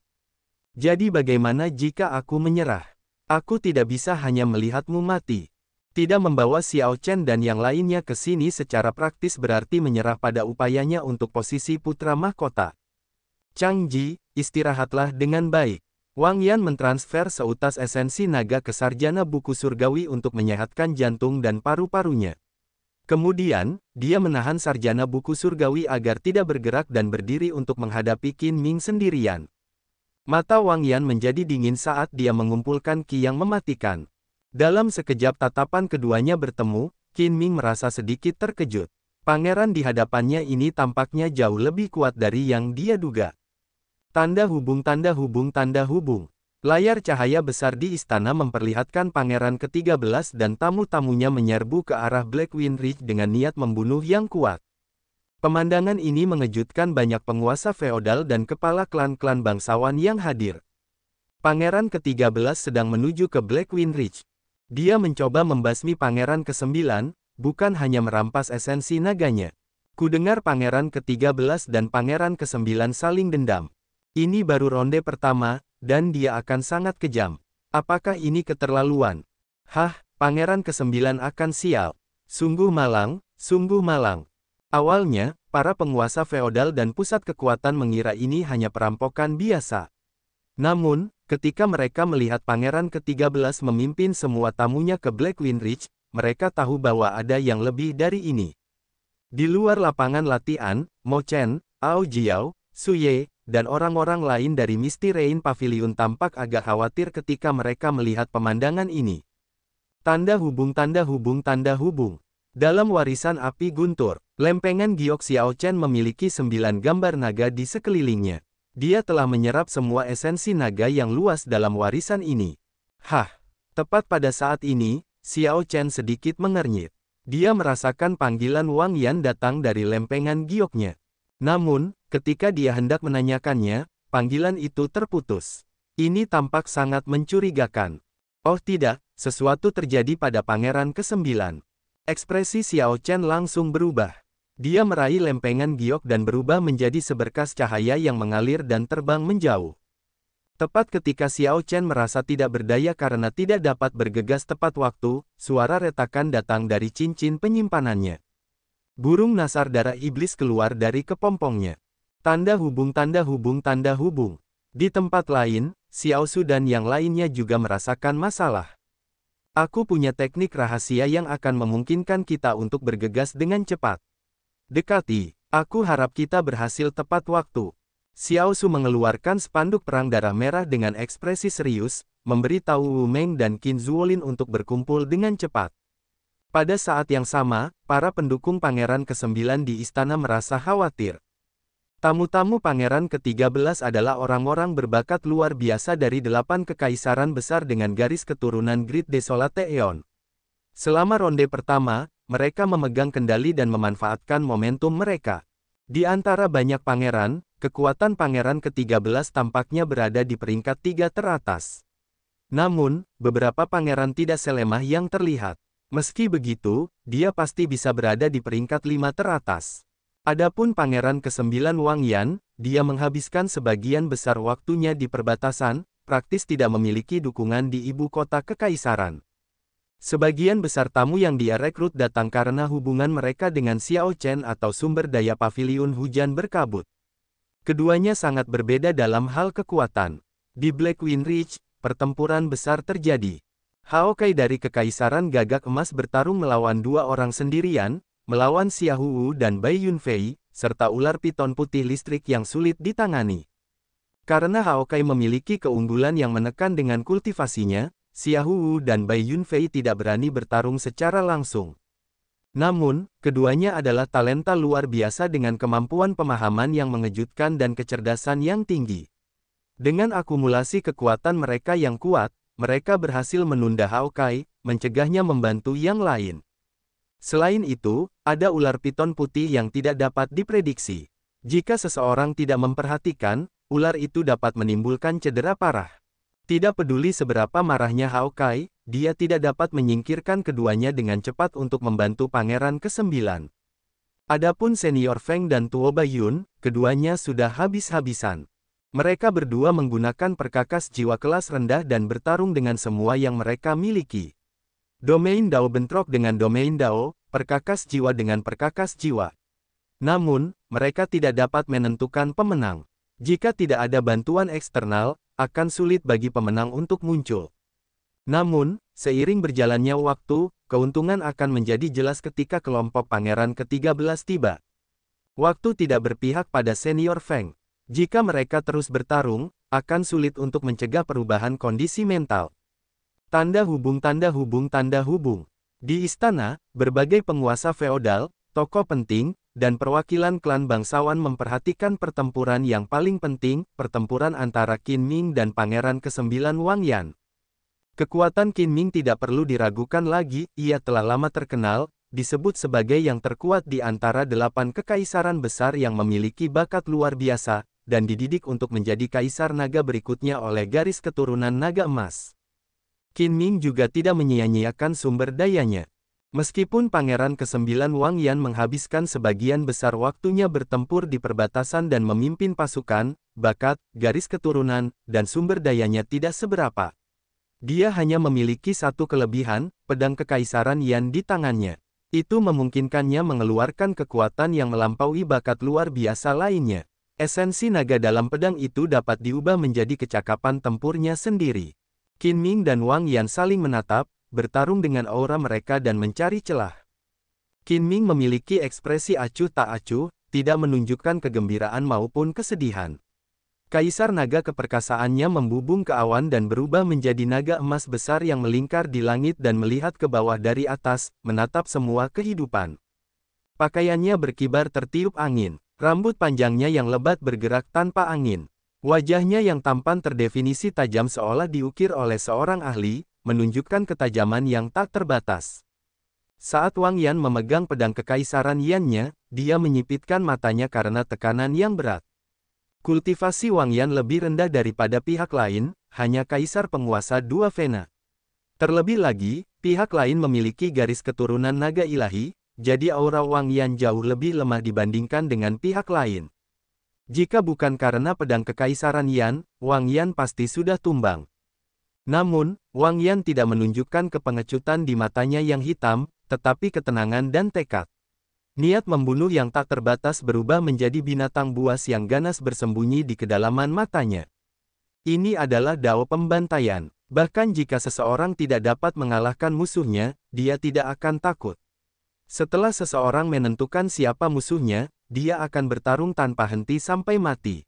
[SPEAKER 1] "Jadi bagaimana jika aku menyerah? Aku tidak bisa hanya melihatmu mati." Tidak membawa Xiao Chen dan yang lainnya ke sini secara praktis berarti menyerah pada upayanya untuk posisi putra mahkota. "Chang Ji, istirahatlah dengan baik." Wang Yan mentransfer seutas esensi naga ke sarjana buku surgawi untuk menyehatkan jantung dan paru-parunya. Kemudian, dia menahan sarjana buku surgawi agar tidak bergerak dan berdiri untuk menghadapi Qin Ming sendirian. Mata Wang Yan menjadi dingin saat dia mengumpulkan ki yang mematikan. Dalam sekejap tatapan keduanya bertemu, Qin Ming merasa sedikit terkejut. Pangeran di hadapannya ini tampaknya jauh lebih kuat dari yang dia duga. Tanda hubung tanda hubung tanda hubung. Layar cahaya besar di istana memperlihatkan Pangeran ke-13 dan tamu-tamunya menyerbu ke arah Blackwind Ridge dengan niat membunuh yang kuat. Pemandangan ini mengejutkan banyak penguasa feodal dan kepala klan-klan bangsawan yang hadir. Pangeran ke-13 sedang menuju ke Blackwind Ridge. Dia mencoba membasmi Pangeran ke-9, bukan hanya merampas esensi naganya. Kudengar Pangeran ke-13 dan Pangeran ke-9 saling dendam. Ini baru ronde pertama, dan dia akan sangat kejam. Apakah ini keterlaluan? Hah, Pangeran ke-9 akan sial. Sungguh malang, sungguh malang. Awalnya, para penguasa feodal dan pusat kekuatan mengira ini hanya perampokan biasa. Namun, ketika mereka melihat Pangeran ke-13 memimpin semua tamunya ke Blackwind Ridge, mereka tahu bahwa ada yang lebih dari ini. Di luar lapangan latihan, Mo Chen, Ao Jiao, Su Ye, dan orang-orang lain dari Misty Rain Pavilion tampak agak khawatir ketika mereka melihat pemandangan ini. Tanda hubung tanda hubung tanda hubung. Dalam warisan api guntur, lempengan giok Xiao Chen memiliki 9 gambar naga di sekelilingnya. Dia telah menyerap semua esensi naga yang luas dalam warisan ini. Hah, tepat pada saat ini, Xiao Chen sedikit mengernyit. Dia merasakan panggilan Wang Yan datang dari lempengan gioknya. Namun, ketika dia hendak menanyakannya, panggilan itu terputus. Ini tampak sangat mencurigakan. Oh tidak, sesuatu terjadi pada Pangeran ke-9. Ekspresi Xiao Chen langsung berubah. Dia meraih lempengan giok dan berubah menjadi seberkas cahaya yang mengalir dan terbang menjauh. Tepat ketika Xiao Chen merasa tidak berdaya karena tidak dapat bergegas tepat waktu, suara retakan datang dari cincin penyimpanannya. Burung nasar darah iblis keluar dari kepompongnya. Tanda hubung tanda hubung tanda hubung. Di tempat lain, Xiao Su dan yang lainnya juga merasakan masalah. "Aku punya teknik rahasia yang akan memungkinkan kita untuk bergegas dengan cepat. Dekati, aku harap kita berhasil tepat waktu." Xiao Su mengeluarkan spanduk perang darah merah dengan ekspresi serius, memberitahu Wu Meng dan Qin Zuolin untuk berkumpul dengan cepat. Pada saat yang sama, para pendukung Pangeran ke-9 di istana merasa khawatir. Tamu-tamu Pangeran ke-13 adalah orang-orang berbakat luar biasa dari 8 kekaisaran besar dengan garis keturunan Great Desolate Aeon. Selama ronde pertama, mereka memegang kendali dan memanfaatkan momentum mereka. Di antara banyak pangeran, kekuatan Pangeran ke-13 tampaknya berada di peringkat 3 teratas. Namun, beberapa pangeran tidak selemah yang terlihat. Meski begitu, dia pasti bisa berada di peringkat 5 teratas. Adapun Pangeran ke-9 Wang Yan, dia menghabiskan sebagian besar waktunya di perbatasan, praktis tidak memiliki dukungan di ibu kota kekaisaran. Sebagian besar tamu yang dia rekrut datang karena hubungan mereka dengan Xiao Chen atau sumber daya paviliun hujan berkabut. Keduanya sangat berbeda dalam hal kekuatan. Di Blackwind Ridge, pertempuran besar terjadi. Haokai dari Kekaisaran Gagak Emas bertarung melawan 2 orang sendirian, melawan Xiahou Wu dan Bai Yunfei, serta ular piton putih listrik yang sulit ditangani. Karena Haokai memiliki keunggulan yang menekan dengan kultivasinya, Xiahou Wu dan Bai Yunfei tidak berani bertarung secara langsung. Namun, keduanya adalah talenta luar biasa dengan kemampuan pemahaman yang mengejutkan dan kecerdasan yang tinggi. Dengan akumulasi kekuatan mereka yang kuat, mereka berhasil menunda Hawkeye, mencegahnya membantu yang lain. Selain itu, ada ular piton putih yang tidak dapat diprediksi. Jika seseorang tidak memperhatikan, ular itu dapat menimbulkan cedera parah. Tidak peduli seberapa marahnya Hawkeye, dia tidak dapat menyingkirkan keduanya dengan cepat untuk membantu Pangeran ke-9. Adapun Senior Feng dan Tuo Baiyun, keduanya sudah habis-habisan. Mereka berdua menggunakan perkakas jiwa kelas rendah dan bertarung dengan semua yang mereka miliki. Domain Dao bentrok dengan Domain Dao, perkakas jiwa dengan perkakas jiwa. Namun, mereka tidak dapat menentukan pemenang. Jika tidak ada bantuan eksternal, akan sulit bagi pemenang untuk muncul. Namun, seiring berjalannya waktu, keuntungan akan menjadi jelas ketika kelompok Pangeran ke-13 tiba. Waktu tidak berpihak pada Senior Feng. Jika mereka terus bertarung, akan sulit untuk mencegah perubahan kondisi mental. Tanda hubung tanda hubung tanda hubung. Di istana, berbagai penguasa feodal, tokoh penting, dan perwakilan klan bangsawan memperhatikan pertempuran yang paling penting, pertempuran antara Qin Ming dan Pangeran ke-9 Wang Yan. Kekuatan Qin Ming tidak perlu diragukan lagi, ia telah lama terkenal, disebut sebagai yang terkuat di antara 8 kekaisaran besar yang memiliki bakat luar biasa, dan dididik untuk menjadi kaisar naga berikutnya oleh garis keturunan naga emas. Qin Ming juga tidak menyia-nyiakan sumber dayanya. Meskipun Pangeran ke-9 Wang Yan menghabiskan sebagian besar waktunya bertempur di perbatasan dan memimpin pasukan, bakat, garis keturunan, dan sumber dayanya tidak seberapa. Dia hanya memiliki satu kelebihan, pedang kekaisaran Yan di tangannya. Itu memungkinkannya mengeluarkan kekuatan yang melampaui bakat luar biasa lainnya. Esensi naga dalam pedang itu dapat diubah menjadi kecakapan tempurnya sendiri. Qin Ming dan Wang Yan saling menatap, bertarung dengan aura mereka dan mencari celah. Qin Ming memiliki ekspresi acuh tak acuh, tidak menunjukkan kegembiraan maupun kesedihan. Kaisar naga keperkasaannya membubung ke awan dan berubah menjadi naga emas besar yang melingkar di langit dan melihat ke bawah dari atas, menatap semua kehidupan. Pakaiannya berkibar tertiup angin. Rambut panjangnya yang lebat bergerak tanpa angin. Wajahnya yang tampan terdefinisi tajam seolah diukir oleh seorang ahli, menunjukkan ketajaman yang tak terbatas. Saat Wang Yan memegang pedang kekaisaran Yannya, dia menyipitkan matanya karena tekanan yang berat. Kultivasi Wang Yan lebih rendah daripada pihak lain, hanya kaisar penguasa 2 Vena. Terlebih lagi, pihak lain memiliki garis keturunan naga ilahi, jadi aura Wang Yan jauh lebih lemah dibandingkan dengan pihak lain. Jika bukan karena pedang kekaisaran Yan, Wang Yan pasti sudah tumbang. Namun, Wang Yan tidak menunjukkan kepengecutan di matanya yang hitam, tetapi ketenangan dan tekad. Niat membunuh yang tak terbatas berubah menjadi binatang buas yang ganas bersembunyi di kedalaman matanya. Ini adalah dao pembantaian. Bahkan jika seseorang tidak dapat mengalahkan musuhnya, dia tidak akan takut. Setelah seseorang menentukan siapa musuhnya, dia akan bertarung tanpa henti sampai mati.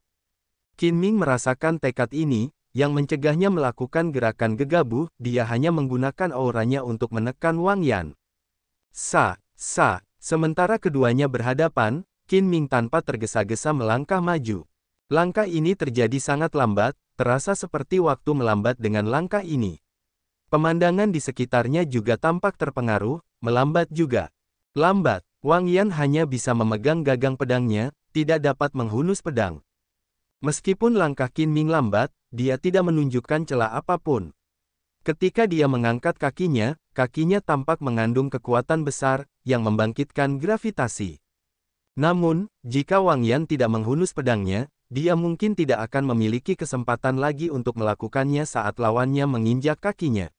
[SPEAKER 1] Qin Ming merasakan tekad ini, yang mencegahnya melakukan gerakan gegabah, dia hanya menggunakan auranya untuk menekan Wang Yan. Sementara keduanya berhadapan, Qin Ming tanpa tergesa-gesa melangkah maju. Langkah ini terjadi sangat lambat, terasa seperti waktu melambat dengan langkah ini. Pemandangan di sekitarnya juga tampak terpengaruh, melambat juga. Lambat, Wang Yan hanya bisa memegang gagang pedangnya, tidak dapat menghunus pedang. Meskipun langkah Qin Ming lambat, dia tidak menunjukkan celah apapun. Ketika dia mengangkat kakinya tampak mengandung kekuatan besar, yang membangkitkan gravitasi. Namun, jika Wang Yan tidak menghunus pedangnya, dia mungkin tidak akan memiliki kesempatan lagi untuk melakukannya saat lawannya menginjak kakinya.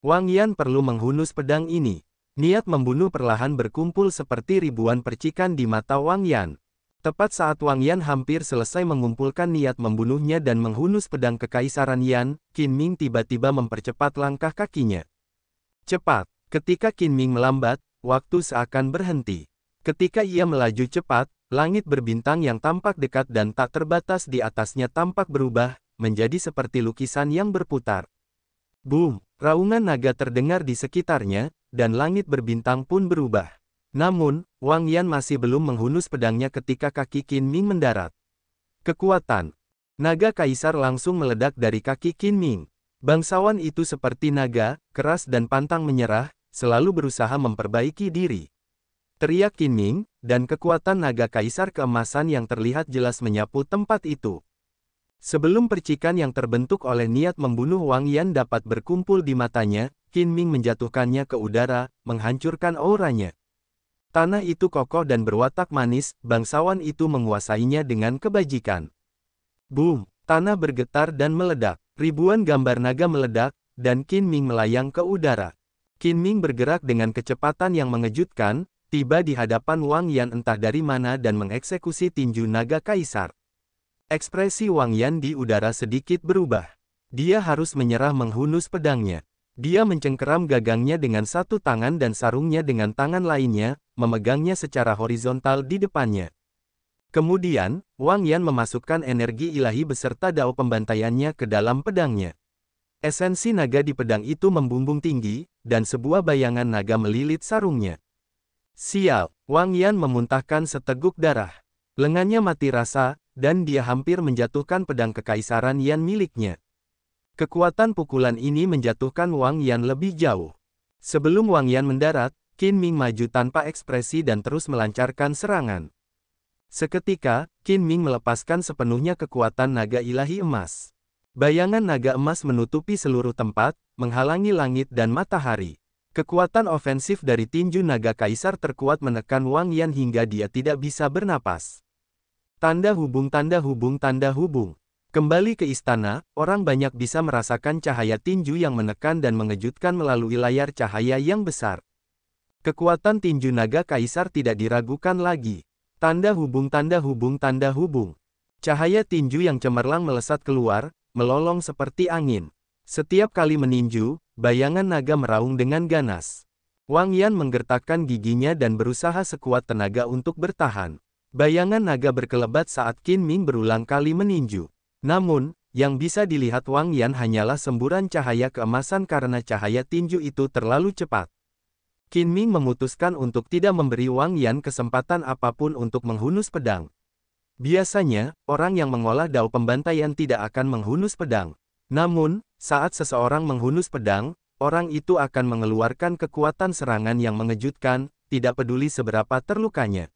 [SPEAKER 1] Wang Yan perlu menghunus pedang ini. Niat membunuh perlahan berkumpul seperti ribuan percikan di mata Wang Yan. Tepat saat Wang Yan hampir selesai mengumpulkan niat membunuhnya dan menghunus pedang kekaisaran Yan, Qin Ming tiba-tiba mempercepat langkah kakinya. Cepat. Ketika Qin Ming melambat, waktu seakan berhenti. Ketika ia melaju cepat, langit berbintang yang tampak dekat dan tak terbatas di atasnya tampak berubah, menjadi seperti lukisan yang berputar. Boom! Raungan naga terdengar di sekitarnya, dan langit berbintang pun berubah. Namun, Wang Yan masih belum menghunus pedangnya ketika kaki Qin Ming mendarat. Kekuatan. Naga kaisar langsung meledak dari kaki Qin Ming. Bangsawan itu seperti naga, keras dan pantang menyerah, selalu berusaha memperbaiki diri. Teriak Qin Ming, dan kekuatan naga kaisar keemasan yang terlihat jelas menyapu tempat itu. Sebelum percikan yang terbentuk oleh niat membunuh Wang Yan dapat berkumpul di matanya, Qin Ming menjatuhkannya ke udara, menghancurkan auranya. Tanah itu kokoh dan berwatak manis, bangsawan itu menguasainya dengan kebajikan. Boom! Tanah bergetar dan meledak. Ribuan gambar naga meledak, dan Qin Ming melayang ke udara. Qin Ming bergerak dengan kecepatan yang mengejutkan, tiba di hadapan Wang Yan entah dari mana dan mengeksekusi tinju naga kaisar. Ekspresi Wang Yan di udara sedikit berubah. Dia harus menyerah menghunus pedangnya. Dia mencengkeram gagangnya dengan satu tangan dan sarungnya dengan tangan lainnya, memegangnya secara horizontal di depannya. Kemudian, Wang Yan memasukkan energi ilahi beserta dao pembantaiannya ke dalam pedangnya. Esensi naga di pedang itu membumbung tinggi, dan sebuah bayangan naga melilit sarungnya. Sial, Wang Yan memuntahkan seteguk darah. Lengannya mati rasa, dan dia hampir menjatuhkan pedang kekaisaran Yan miliknya. Kekuatan pukulan ini menjatuhkan Wang Yan lebih jauh. Sebelum Wang Yan mendarat, Qin Ming maju tanpa ekspresi dan terus melancarkan serangan. Seketika, Qin Ming melepaskan sepenuhnya kekuatan naga ilahi emas. Bayangan naga emas menutupi seluruh tempat, menghalangi langit dan matahari. Kekuatan ofensif dari tinju naga kaisar terkuat menekan Wang Yan hingga dia tidak bisa bernapas. Tanda hubung tanda hubung tanda hubung. Kembali ke istana, orang banyak bisa merasakan cahaya tinju yang menekan dan mengejutkan melalui layar cahaya yang besar. Kekuatan tinju naga kaisar tidak diragukan lagi. Tanda hubung tanda hubung tanda hubung. Cahaya tinju yang cemerlang melesat keluar, melolong seperti angin. Setiap kali meninju, bayangan naga meraung dengan ganas. Wang Yan menggertakkan giginya dan berusaha sekuat tenaga untuk bertahan. Bayangan naga berkelebat saat Qin Ming berulang kali meninju. Namun, yang bisa dilihat Wang Yan hanyalah semburan cahaya keemasan karena cahaya tinju itu terlalu cepat. Qin Ming memutuskan untuk tidak memberi Wang Yan kesempatan apapun untuk menghunus pedang. Biasanya, orang yang mengolah dao pembantaian tidak akan menghunus pedang. Namun, saat seseorang menghunus pedang, orang itu akan mengeluarkan kekuatan serangan yang mengejutkan, tidak peduli seberapa terlukanya.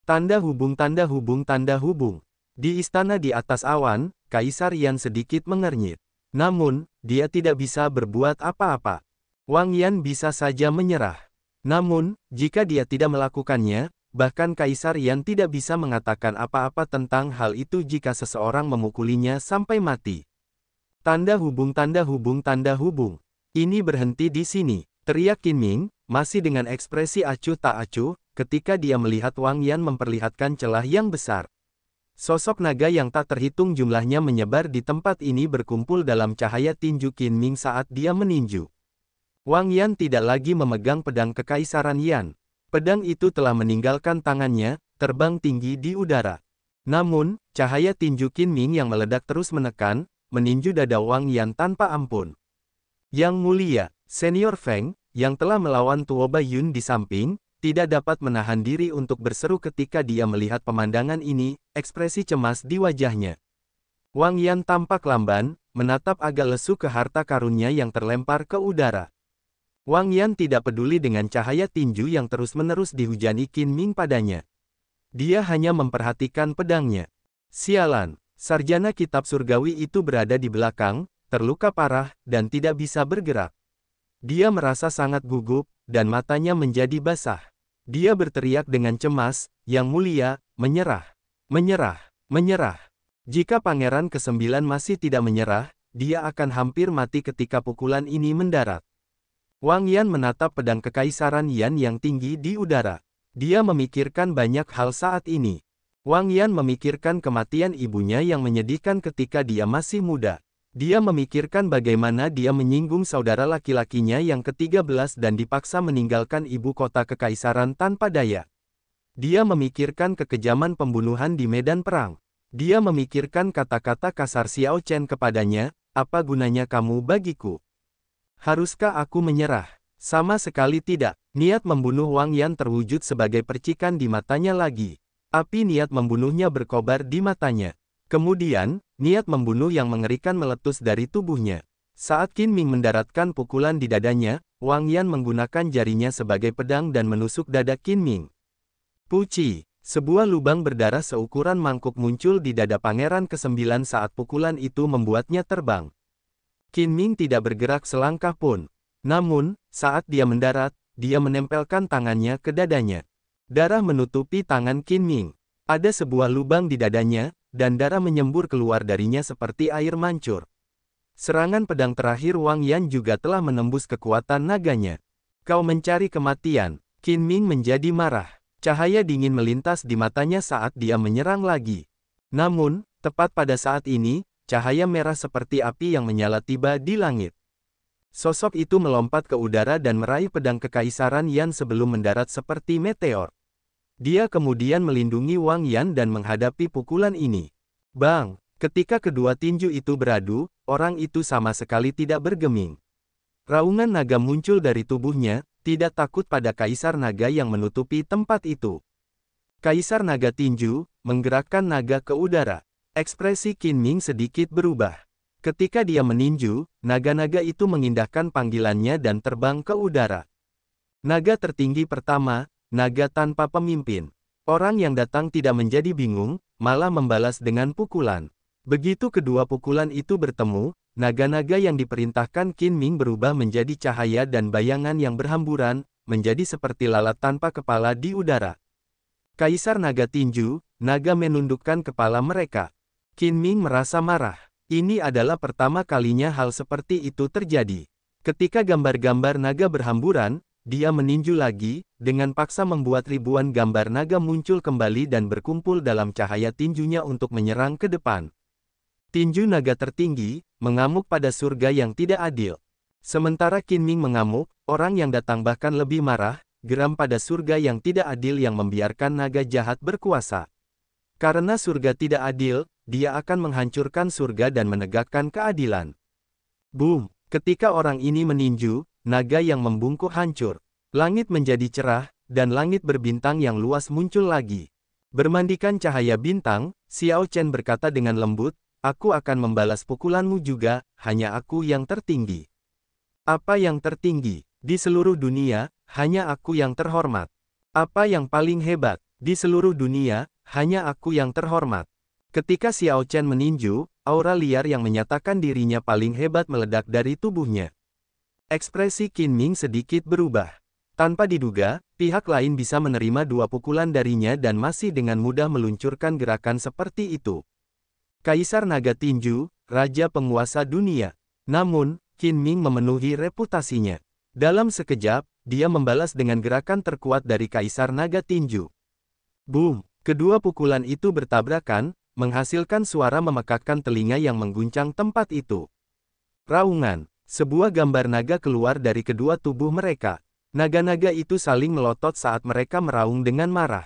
[SPEAKER 1] Tanda hubung tanda hubung tanda hubung. Di istana di atas awan, Kaisar Yan sedikit mengernyit. Namun, dia tidak bisa berbuat apa-apa. Wang Yan bisa saja menyerah. Namun, jika dia tidak melakukannya, bahkan Kaisar Yan tidak bisa mengatakan apa-apa tentang hal itu jika seseorang memukulinya sampai mati. Tanda hubung tanda hubung tanda hubung. Ini berhenti di sini, teriak Qin Ming, masih dengan ekspresi acuh tak acuh, ketika dia melihat Wang Yan memperlihatkan celah yang besar. Sosok naga yang tak terhitung jumlahnya menyebar di tempat ini berkumpul dalam cahaya tinju Qin Ming saat dia meninju. Wang Yan tidak lagi memegang pedang kekaisaran Yan. Pedang itu telah meninggalkan tangannya, terbang tinggi di udara. Namun, cahaya tinju Qin Ming yang meledak terus menekan, meninju dada Wang Yan tanpa ampun. Yang mulia, Senior Feng, yang telah melawan Tuo Baiyun di samping, tidak dapat menahan diri untuk berseru ketika dia melihat pemandangan ini, ekspresi cemas di wajahnya. Wang Yan tampak lamban, menatap agak lesu ke harta karunnya yang terlempar ke udara. Wang Yan tidak peduli dengan cahaya tinju yang terus-menerus dihujani Qin Ming padanya. Dia hanya memperhatikan pedangnya. Sialan, sarjana kitab surgawi itu berada di belakang, terluka parah, dan tidak bisa bergerak. Dia merasa sangat gugup, dan matanya menjadi basah. Dia berteriak dengan cemas, "Yang mulia, menyerah! Menyerah! Menyerah!" Jika Pangeran ke-9 masih tidak menyerah, dia akan hampir mati ketika pukulan ini mendarat. Wang Yan menatap pedang kekaisaran Yan yang tinggi di udara. Dia memikirkan banyak hal saat ini. Wang Yan memikirkan kematian ibunya yang menyedihkan ketika dia masih muda. Dia memikirkan bagaimana dia menyinggung saudara laki-lakinya yang ke-13 dan dipaksa meninggalkan ibu kota kekaisaran tanpa daya. Dia memikirkan kekejaman pembunuhan di medan perang. Dia memikirkan kata-kata kasar Xiao Chen kepadanya, "Apa gunanya kamu bagiku? Haruskah aku menyerah?" Sama sekali tidak. Niat membunuh Wang Yan terwujud sebagai percikan di matanya lagi. Api niat membunuhnya berkobar di matanya. Kemudian, niat membunuh yang mengerikan meletus dari tubuhnya. Saat Qin Ming mendaratkan pukulan di dadanya, Wang Yan menggunakan jarinya sebagai pedang dan menusuk dada Qin Ming. Puci, sebuah lubang berdarah seukuran mangkuk muncul di dada Pangeran ke-9 saat pukulan itu membuatnya terbang. Qin Ming tidak bergerak selangkah pun. Namun, saat dia mendarat, dia menempelkan tangannya ke dadanya. Darah menutupi tangan Qin Ming. Ada sebuah lubang di dadanya, dan darah menyembur keluar darinya seperti air mancur. Serangan pedang terakhir Wang Yan juga telah menembus kekuatan naganya. Kau mencari kematian. Qin Ming menjadi marah. Cahaya dingin melintas di matanya saat dia menyerang lagi. Namun, tepat pada saat ini, cahaya merah seperti api yang menyala tiba di langit. Sosok itu melompat ke udara dan meraih pedang kekaisaran Yan sebelum mendarat seperti meteor. Dia kemudian melindungi Wang Yan dan menghadapi pukulan ini. Bang! Ketika kedua tinju itu beradu, orang itu sama sekali tidak bergeming. Raungan naga muncul dari tubuhnya, tidak takut pada kaisar naga yang menutupi tempat itu. Kaisar naga tinju, menggerakkan naga ke udara. Ekspresi Qin Ming sedikit berubah. Ketika dia meninju, naga-naga itu mengindahkan panggilannya dan terbang ke udara. Naga tertinggi pertama, naga tanpa pemimpin. Orang yang datang tidak menjadi bingung, malah membalas dengan pukulan. Begitu kedua pukulan itu bertemu, naga-naga yang diperintahkan Qin Ming berubah menjadi cahaya dan bayangan yang berhamburan, menjadi seperti lalat tanpa kepala di udara. Kaisar naga tinju, naga menundukkan kepala mereka. Qin Ming merasa marah. Ini adalah pertama kalinya hal seperti itu terjadi. Ketika gambar-gambar naga berhamburan, dia meninju lagi, dengan paksa membuat ribuan gambar naga muncul kembali dan berkumpul dalam cahaya tinjunya untuk menyerang ke depan. Tinju naga tertinggi, mengamuk pada surga yang tidak adil. Sementara Qin Ming mengamuk, orang yang datang bahkan lebih marah, geram pada surga yang tidak adil yang membiarkan naga jahat berkuasa. Karena surga tidak adil, dia akan menghancurkan surga dan menegakkan keadilan. Boom! Ketika orang ini meninju, naga yang membungkuk hancur. Langit menjadi cerah, dan langit berbintang yang luas muncul lagi. Bermandikan cahaya bintang, Xiao Chen berkata dengan lembut, aku akan membalas pukulanmu juga, hanya aku yang tertinggi. Apa yang tertinggi? Di seluruh dunia, hanya aku yang terhormat. Apa yang paling hebat? Di seluruh dunia, hanya aku yang terhormat. Ketika Xiao Chen meninju, aura liar yang menyatakan dirinya paling hebat meledak dari tubuhnya. Ekspresi Qin Ming sedikit berubah. Tanpa diduga, pihak lain bisa menerima dua pukulan darinya dan masih dengan mudah meluncurkan gerakan seperti itu. Kaisar Naga Tinju, Raja Penguasa Dunia. Namun, Qin Ming memenuhi reputasinya. Dalam sekejap, dia membalas dengan gerakan terkuat dari Kaisar Naga Tinju. Boom! Kedua pukulan itu bertabrakan, menghasilkan suara memekakkan telinga yang mengguncang tempat itu. Raungan. Sebuah gambar naga keluar dari kedua tubuh mereka. Naga-naga itu saling melotot saat mereka meraung dengan marah.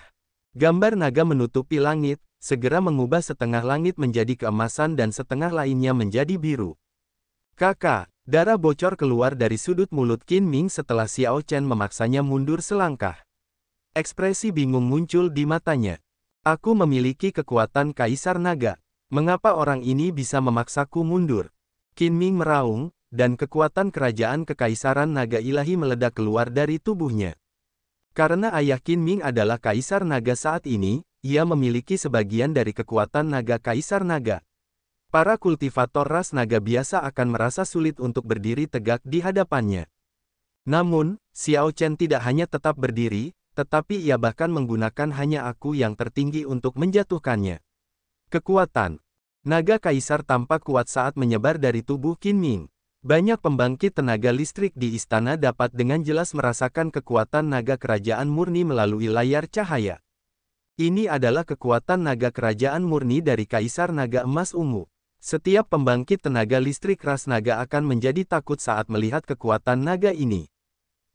[SPEAKER 1] Gambar naga menutupi langit, segera mengubah setengah langit menjadi keemasan dan setengah lainnya menjadi biru. Kakak, darah bocor keluar dari sudut mulut Qin Ming setelah Xiao Chen memaksanya mundur selangkah. Ekspresi bingung muncul di matanya. Aku memiliki kekuatan Kaisar Naga. Mengapa orang ini bisa memaksaku mundur? Qin Ming meraung, dan kekuatan kerajaan Kekaisaran Naga Ilahi meledak keluar dari tubuhnya. Karena ayah Qin Ming adalah Kaisar Naga saat ini, ia memiliki sebagian dari kekuatan naga Kaisar Naga. Para kultivator ras naga biasa akan merasa sulit untuk berdiri tegak di hadapannya. Namun, Xiao Chen tidak hanya tetap berdiri, tetapi ia bahkan menggunakan hanya aku yang tertinggi untuk menjatuhkannya. Kekuatan naga kaisar tampak kuat saat menyebar dari tubuh Qin Ming. Banyak pembangkit tenaga listrik di istana dapat dengan jelas merasakan kekuatan naga kerajaan murni melalui layar cahaya. Ini adalah kekuatan naga kerajaan murni dari Kaisar Naga Emas Ungu. Setiap pembangkit tenaga listrik ras naga akan menjadi takut saat melihat kekuatan naga ini.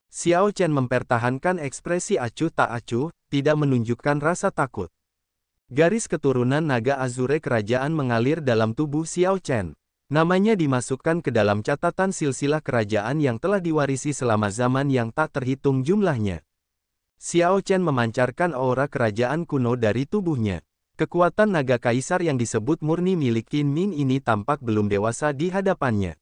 [SPEAKER 1] Xiao Chen mempertahankan ekspresi acuh tak acuh, tidak menunjukkan rasa takut. Garis keturunan naga Azure kerajaan mengalir dalam tubuh Xiao Chen. Namanya dimasukkan ke dalam catatan silsilah kerajaan yang telah diwarisi selama zaman yang tak terhitung jumlahnya. Xiao Chen memancarkan aura kerajaan kuno dari tubuhnya. Kekuatan naga kaisar yang disebut murni milik Qin Ming ini tampak belum dewasa di hadapannya.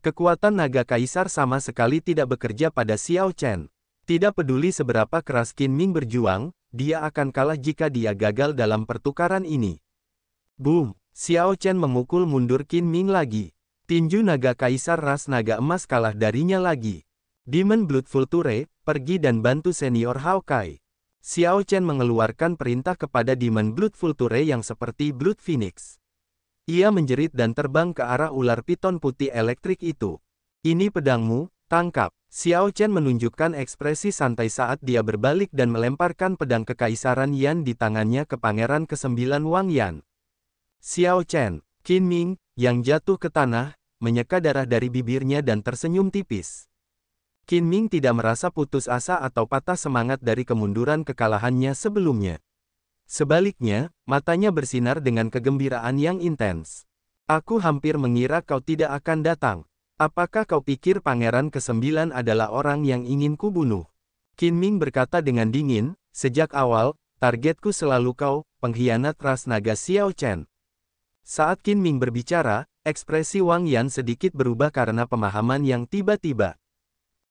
[SPEAKER 1] Kekuatan naga kaisar sama sekali tidak bekerja pada Xiao Chen. Tidak peduli seberapa keras Qin Ming berjuang, dia akan kalah jika dia gagal dalam pertukaran ini. Boom! Xiao Chen memukul mundur Qin Ming lagi. Tinju naga kaisar ras naga emas kalah darinya lagi. Demon Blood Vulture, pergi dan bantu senior Hawkeye. Xiao Chen mengeluarkan perintah kepada Demon Blood Vulture yang seperti Blood Phoenix. Ia menjerit dan terbang ke arah ular piton putih elektrik itu. Ini pedangmu, tangkap. Xiao Chen menunjukkan ekspresi santai saat dia berbalik dan melemparkan pedang kekaisaran Yan di tangannya ke Pangeran ke-9 Wang Yan. Xiao Chen, Qin Ming, yang jatuh ke tanah, menyeka darah dari bibirnya dan tersenyum tipis. Qin Ming tidak merasa putus asa atau patah semangat dari kemunduran kekalahannya sebelumnya. Sebaliknya, matanya bersinar dengan kegembiraan yang intens. Aku hampir mengira kau tidak akan datang. Apakah kau pikir Pangeran ke-9 adalah orang yang ingin kubunuh? Qin Ming berkata dengan dingin, sejak awal, targetku selalu kau, pengkhianat ras naga Xiao Chen. Saat Qin Ming berbicara, ekspresi Wang Yan sedikit berubah karena pemahaman yang tiba-tiba.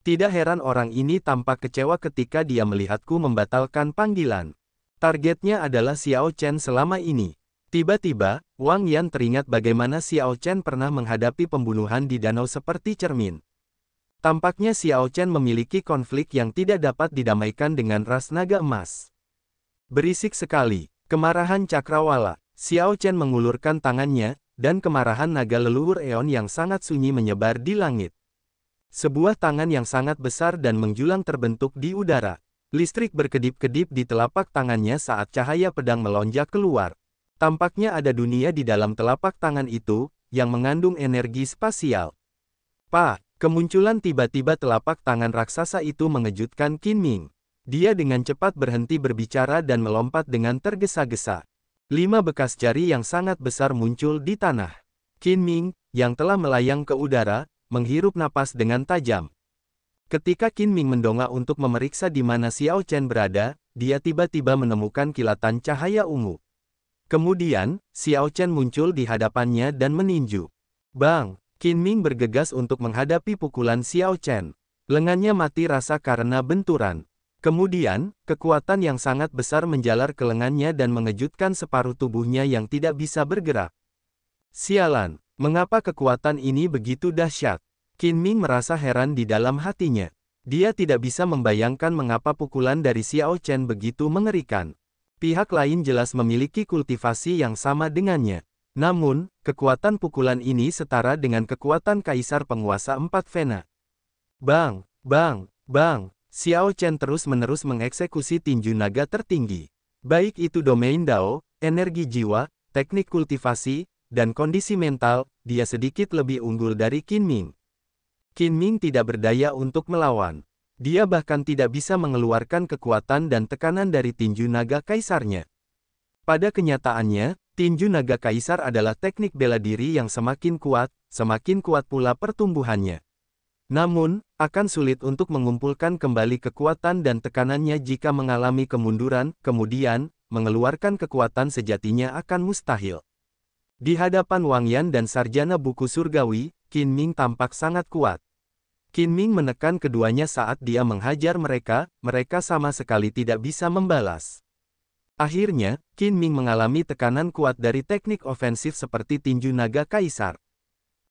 [SPEAKER 1] Tidak heran orang ini tampak kecewa ketika dia melihatku membatalkan panggilan. Targetnya adalah Xiao Chen selama ini. Tiba-tiba, Wang Yan teringat bagaimana Xiao Chen pernah menghadapi pembunuhan di danau seperti cermin. Tampaknya Xiao Chen memiliki konflik yang tidak dapat didamaikan dengan ras naga emas. Berisik sekali, kemarahan cakrawala. Xiao Chen mengulurkan tangannya, dan kemarahan naga leluhur Eon yang sangat sunyi menyebar di langit. Sebuah tangan yang sangat besar dan menjulang terbentuk di udara. Listrik berkedip-kedip di telapak tangannya saat cahaya pedang melonjak keluar. Tampaknya ada dunia di dalam telapak tangan itu, yang mengandung energi spasial. Kemunculan tiba-tiba telapak tangan raksasa itu mengejutkan Qin Ming. Dia dengan cepat berhenti berbicara dan melompat dengan tergesa-gesa. 5 bekas jari yang sangat besar muncul di tanah. Qin Ming, yang telah melayang ke udara, menghirup napas dengan tajam. Ketika Qin Ming mendongak untuk memeriksa di mana Xiao Chen berada, dia tiba-tiba menemukan kilatan cahaya ungu. Kemudian, Xiao Chen muncul di hadapannya dan meninju. Bang! Qin Ming bergegas untuk menghadapi pukulan Xiao Chen. Lengannya mati rasa karena benturan. Kemudian, kekuatan yang sangat besar menjalar ke lengannya dan mengejutkan separuh tubuhnya yang tidak bisa bergerak. Sialan, mengapa kekuatan ini begitu dahsyat? Qin Ming merasa heran di dalam hatinya. Dia tidak bisa membayangkan mengapa pukulan dari Xiao Chen begitu mengerikan. Pihak lain jelas memiliki kultivasi yang sama dengannya. Namun, kekuatan pukulan ini setara dengan kekuatan Kaisar Penguasa 4 Vena. Bang! Bang! Bang! Xiao Chen terus-menerus mengeksekusi tinju naga tertinggi. Baik itu domain Dao, energi jiwa, teknik kultivasi, dan kondisi mental, dia sedikit lebih unggul dari Qin Ming. Qin Ming tidak berdaya untuk melawan. Dia bahkan tidak bisa mengeluarkan kekuatan dan tekanan dari tinju naga kaisarnya. Pada kenyataannya, tinju naga kaisar adalah teknik bela diri yang semakin kuat pula pertumbuhannya. Namun, akan sulit untuk mengumpulkan kembali kekuatan dan tekanannya jika mengalami kemunduran, kemudian, mengeluarkan kekuatan sejatinya akan mustahil. Di hadapan Wang Yan dan sarjana buku surgawi, Qin Ming tampak sangat kuat. Qin Ming menekan keduanya saat dia menghajar mereka sama sekali tidak bisa membalas. Akhirnya, Qin Ming mengalami tekanan kuat dari teknik ofensif seperti tinju naga kaisar.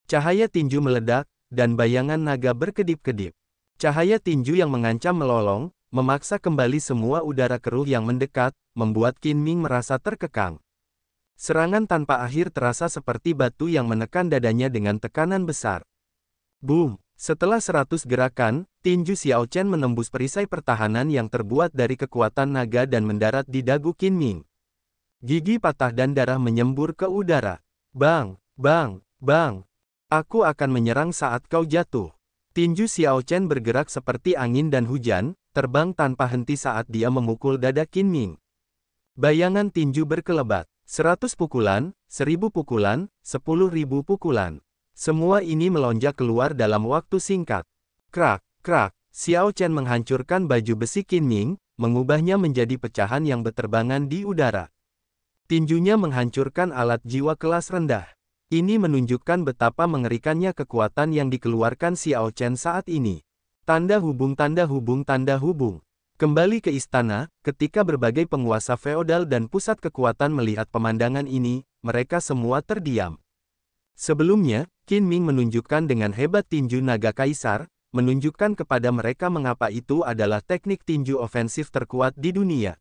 [SPEAKER 1] Cahaya tinju meledak, dan bayangan naga berkedip-kedip. Cahaya tinju yang mengancam melolong, memaksa kembali semua udara keruh yang mendekat, membuat Qin Ming merasa terkekang. Serangan tanpa akhir terasa seperti batu yang menekan dadanya dengan tekanan besar. Boom! Setelah 100 gerakan, tinju Xiao Chen menembus perisai pertahanan yang terbuat dari kekuatan naga dan mendarat di dagu Qin Ming. Gigi patah dan darah menyembur ke udara. Bang! Bang! Bang! Aku akan menyerang saat kau jatuh. Tinju Xiao Chen bergerak seperti angin dan hujan, terbang tanpa henti saat dia memukul dada Qin Ming. Bayangan tinju berkelebat. 100 pukulan, 1000 pukulan, 10.000 pukulan. Semua ini melonjak keluar dalam waktu singkat. Krak, krak, Xiao Chen menghancurkan baju besi Qin Ming, mengubahnya menjadi pecahan yang berterbangan di udara. Tinjunya menghancurkan alat jiwa kelas rendah. Ini menunjukkan betapa mengerikannya kekuatan yang dikeluarkan Xiao Chen saat ini. Tanda hubung, tanda hubung, tanda hubung. Kembali ke istana, ketika berbagai penguasa feodal dan pusat kekuatan melihat pemandangan ini, mereka semua terdiam. Sebelumnya, Qin Ming menunjukkan dengan hebat tinju naga kaisar, menunjukkan kepada mereka mengapa itu adalah teknik tinju ofensif terkuat di dunia.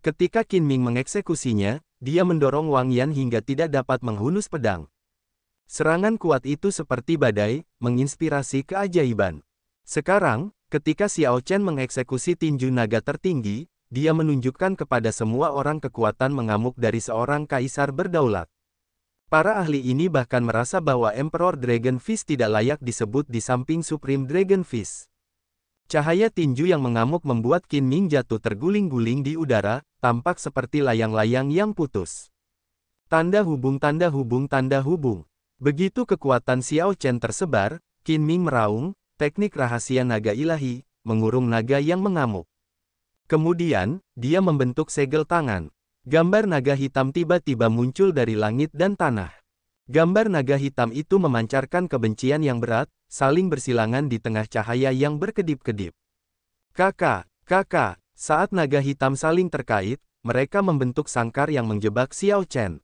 [SPEAKER 1] Ketika Qin Ming mengeksekusinya, dia mendorong Wang Yan hingga tidak dapat menghunus pedang. Serangan kuat itu seperti badai, menginspirasi keajaiban. Sekarang, ketika Xiao Chen mengeksekusi tinju naga tertinggi, dia menunjukkan kepada semua orang kekuatan mengamuk dari seorang kaisar berdaulat. Para ahli ini bahkan merasa bahwa Emperor Dragon Fist tidak layak disebut di samping Supreme Dragon Fist. Cahaya tinju yang mengamuk membuat Qin Ming jatuh terguling-guling di udara, tampak seperti layang-layang yang putus. Tanda hubung, tanda hubung, tanda hubung. Begitu kekuatan Xiao Chen tersebar, Qin Ming meraung, teknik rahasia naga ilahi, mengurung naga yang mengamuk. Kemudian, dia membentuk segel tangan. Gambar naga hitam tiba-tiba muncul dari langit dan tanah. Gambar naga hitam itu memancarkan kebencian yang berat, saling bersilangan di tengah cahaya yang berkedip-kedip. Kakak, kakak, saat naga hitam saling terkait, mereka membentuk sangkar yang menjebak Xiao Chen.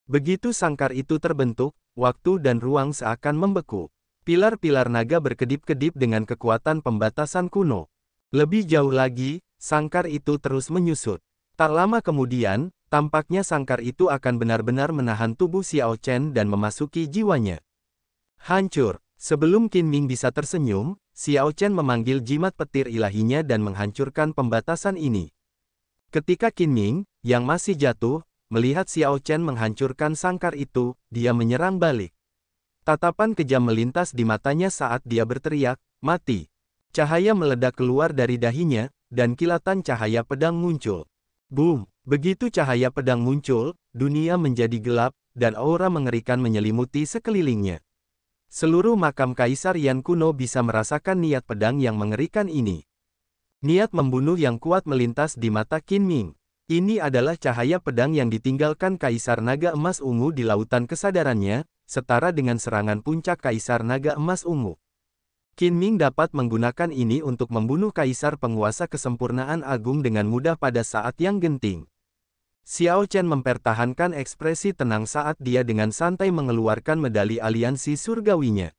[SPEAKER 1] Begitu sangkar itu terbentuk, waktu dan ruang seakan membeku. Pilar-pilar naga berkedip-kedip dengan kekuatan pembatasan kuno. Lebih jauh lagi, sangkar itu terus menyusut. Tak lama kemudian, tampaknya sangkar itu akan benar-benar menahan tubuh Xiao Chen dan memasuki jiwanya. Hancur. Sebelum Qin Ming bisa tersenyum, Xiao Chen memanggil jimat petir ilahinya dan menghancurkan pembatasan ini. Ketika Qin Ming, yang masih jatuh, melihat Xiao Chen menghancurkan sangkar itu, dia menyerang balik. Tatapan kejam melintas di matanya saat dia berteriak, "Mati!" Cahaya meledak keluar dari dahinya, dan kilatan cahaya pedang muncul. Boom! Begitu cahaya pedang muncul, dunia menjadi gelap, dan aura mengerikan menyelimuti sekelilingnya. Seluruh makam Kaisar Yan kuno bisa merasakan niat pedang yang mengerikan ini. Niat membunuh yang kuat melintas di mata Qin Ming. Ini adalah cahaya pedang yang ditinggalkan Kaisar Naga Emas Ungu di lautan kesadarannya, setara dengan serangan puncak Kaisar Naga Emas Ungu. Qin Ming dapat menggunakan ini untuk membunuh Kaisar penguasa kesempurnaan agung dengan mudah pada saat yang genting. Xiao Chen mempertahankan ekspresi tenang saat dia dengan santai mengeluarkan medali aliansi surgawinya.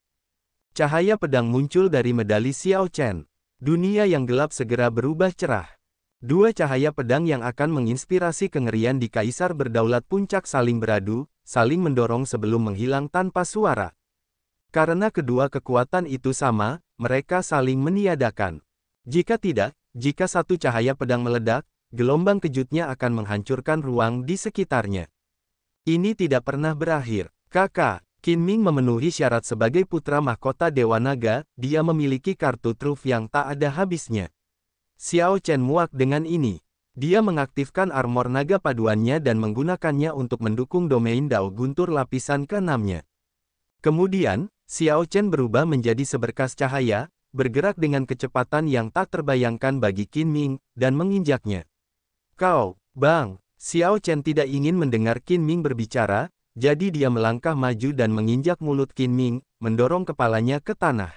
[SPEAKER 1] Cahaya pedang muncul dari medali Xiao Chen. Dunia yang gelap segera berubah cerah. Dua cahaya pedang yang akan menginspirasi kengerian di Kaisar berdaulat puncak saling beradu, saling mendorong sebelum menghilang tanpa suara. Karena kedua kekuatan itu sama, mereka saling meniadakan. Jika tidak, jika satu cahaya pedang meledak, gelombang kejutnya akan menghancurkan ruang di sekitarnya. Ini tidak pernah berakhir. Kakak, Qin Ming memenuhi syarat sebagai putra mahkota Dewa Naga, dia memiliki kartu truf yang tak ada habisnya. Xiao Chen muak dengan ini. Dia mengaktifkan armor naga paduannya dan menggunakannya untuk mendukung domain Dao Guntur lapisan ke-6-nya. Kemudian, Xiao Chen berubah menjadi seberkas cahaya, bergerak dengan kecepatan yang tak terbayangkan bagi Qin Ming, dan menginjaknya. Kau, Bang! Xiao Chen tidak ingin mendengar Qin Ming berbicara, jadi dia melangkah maju dan menginjak mulut Qin Ming, mendorong kepalanya ke tanah.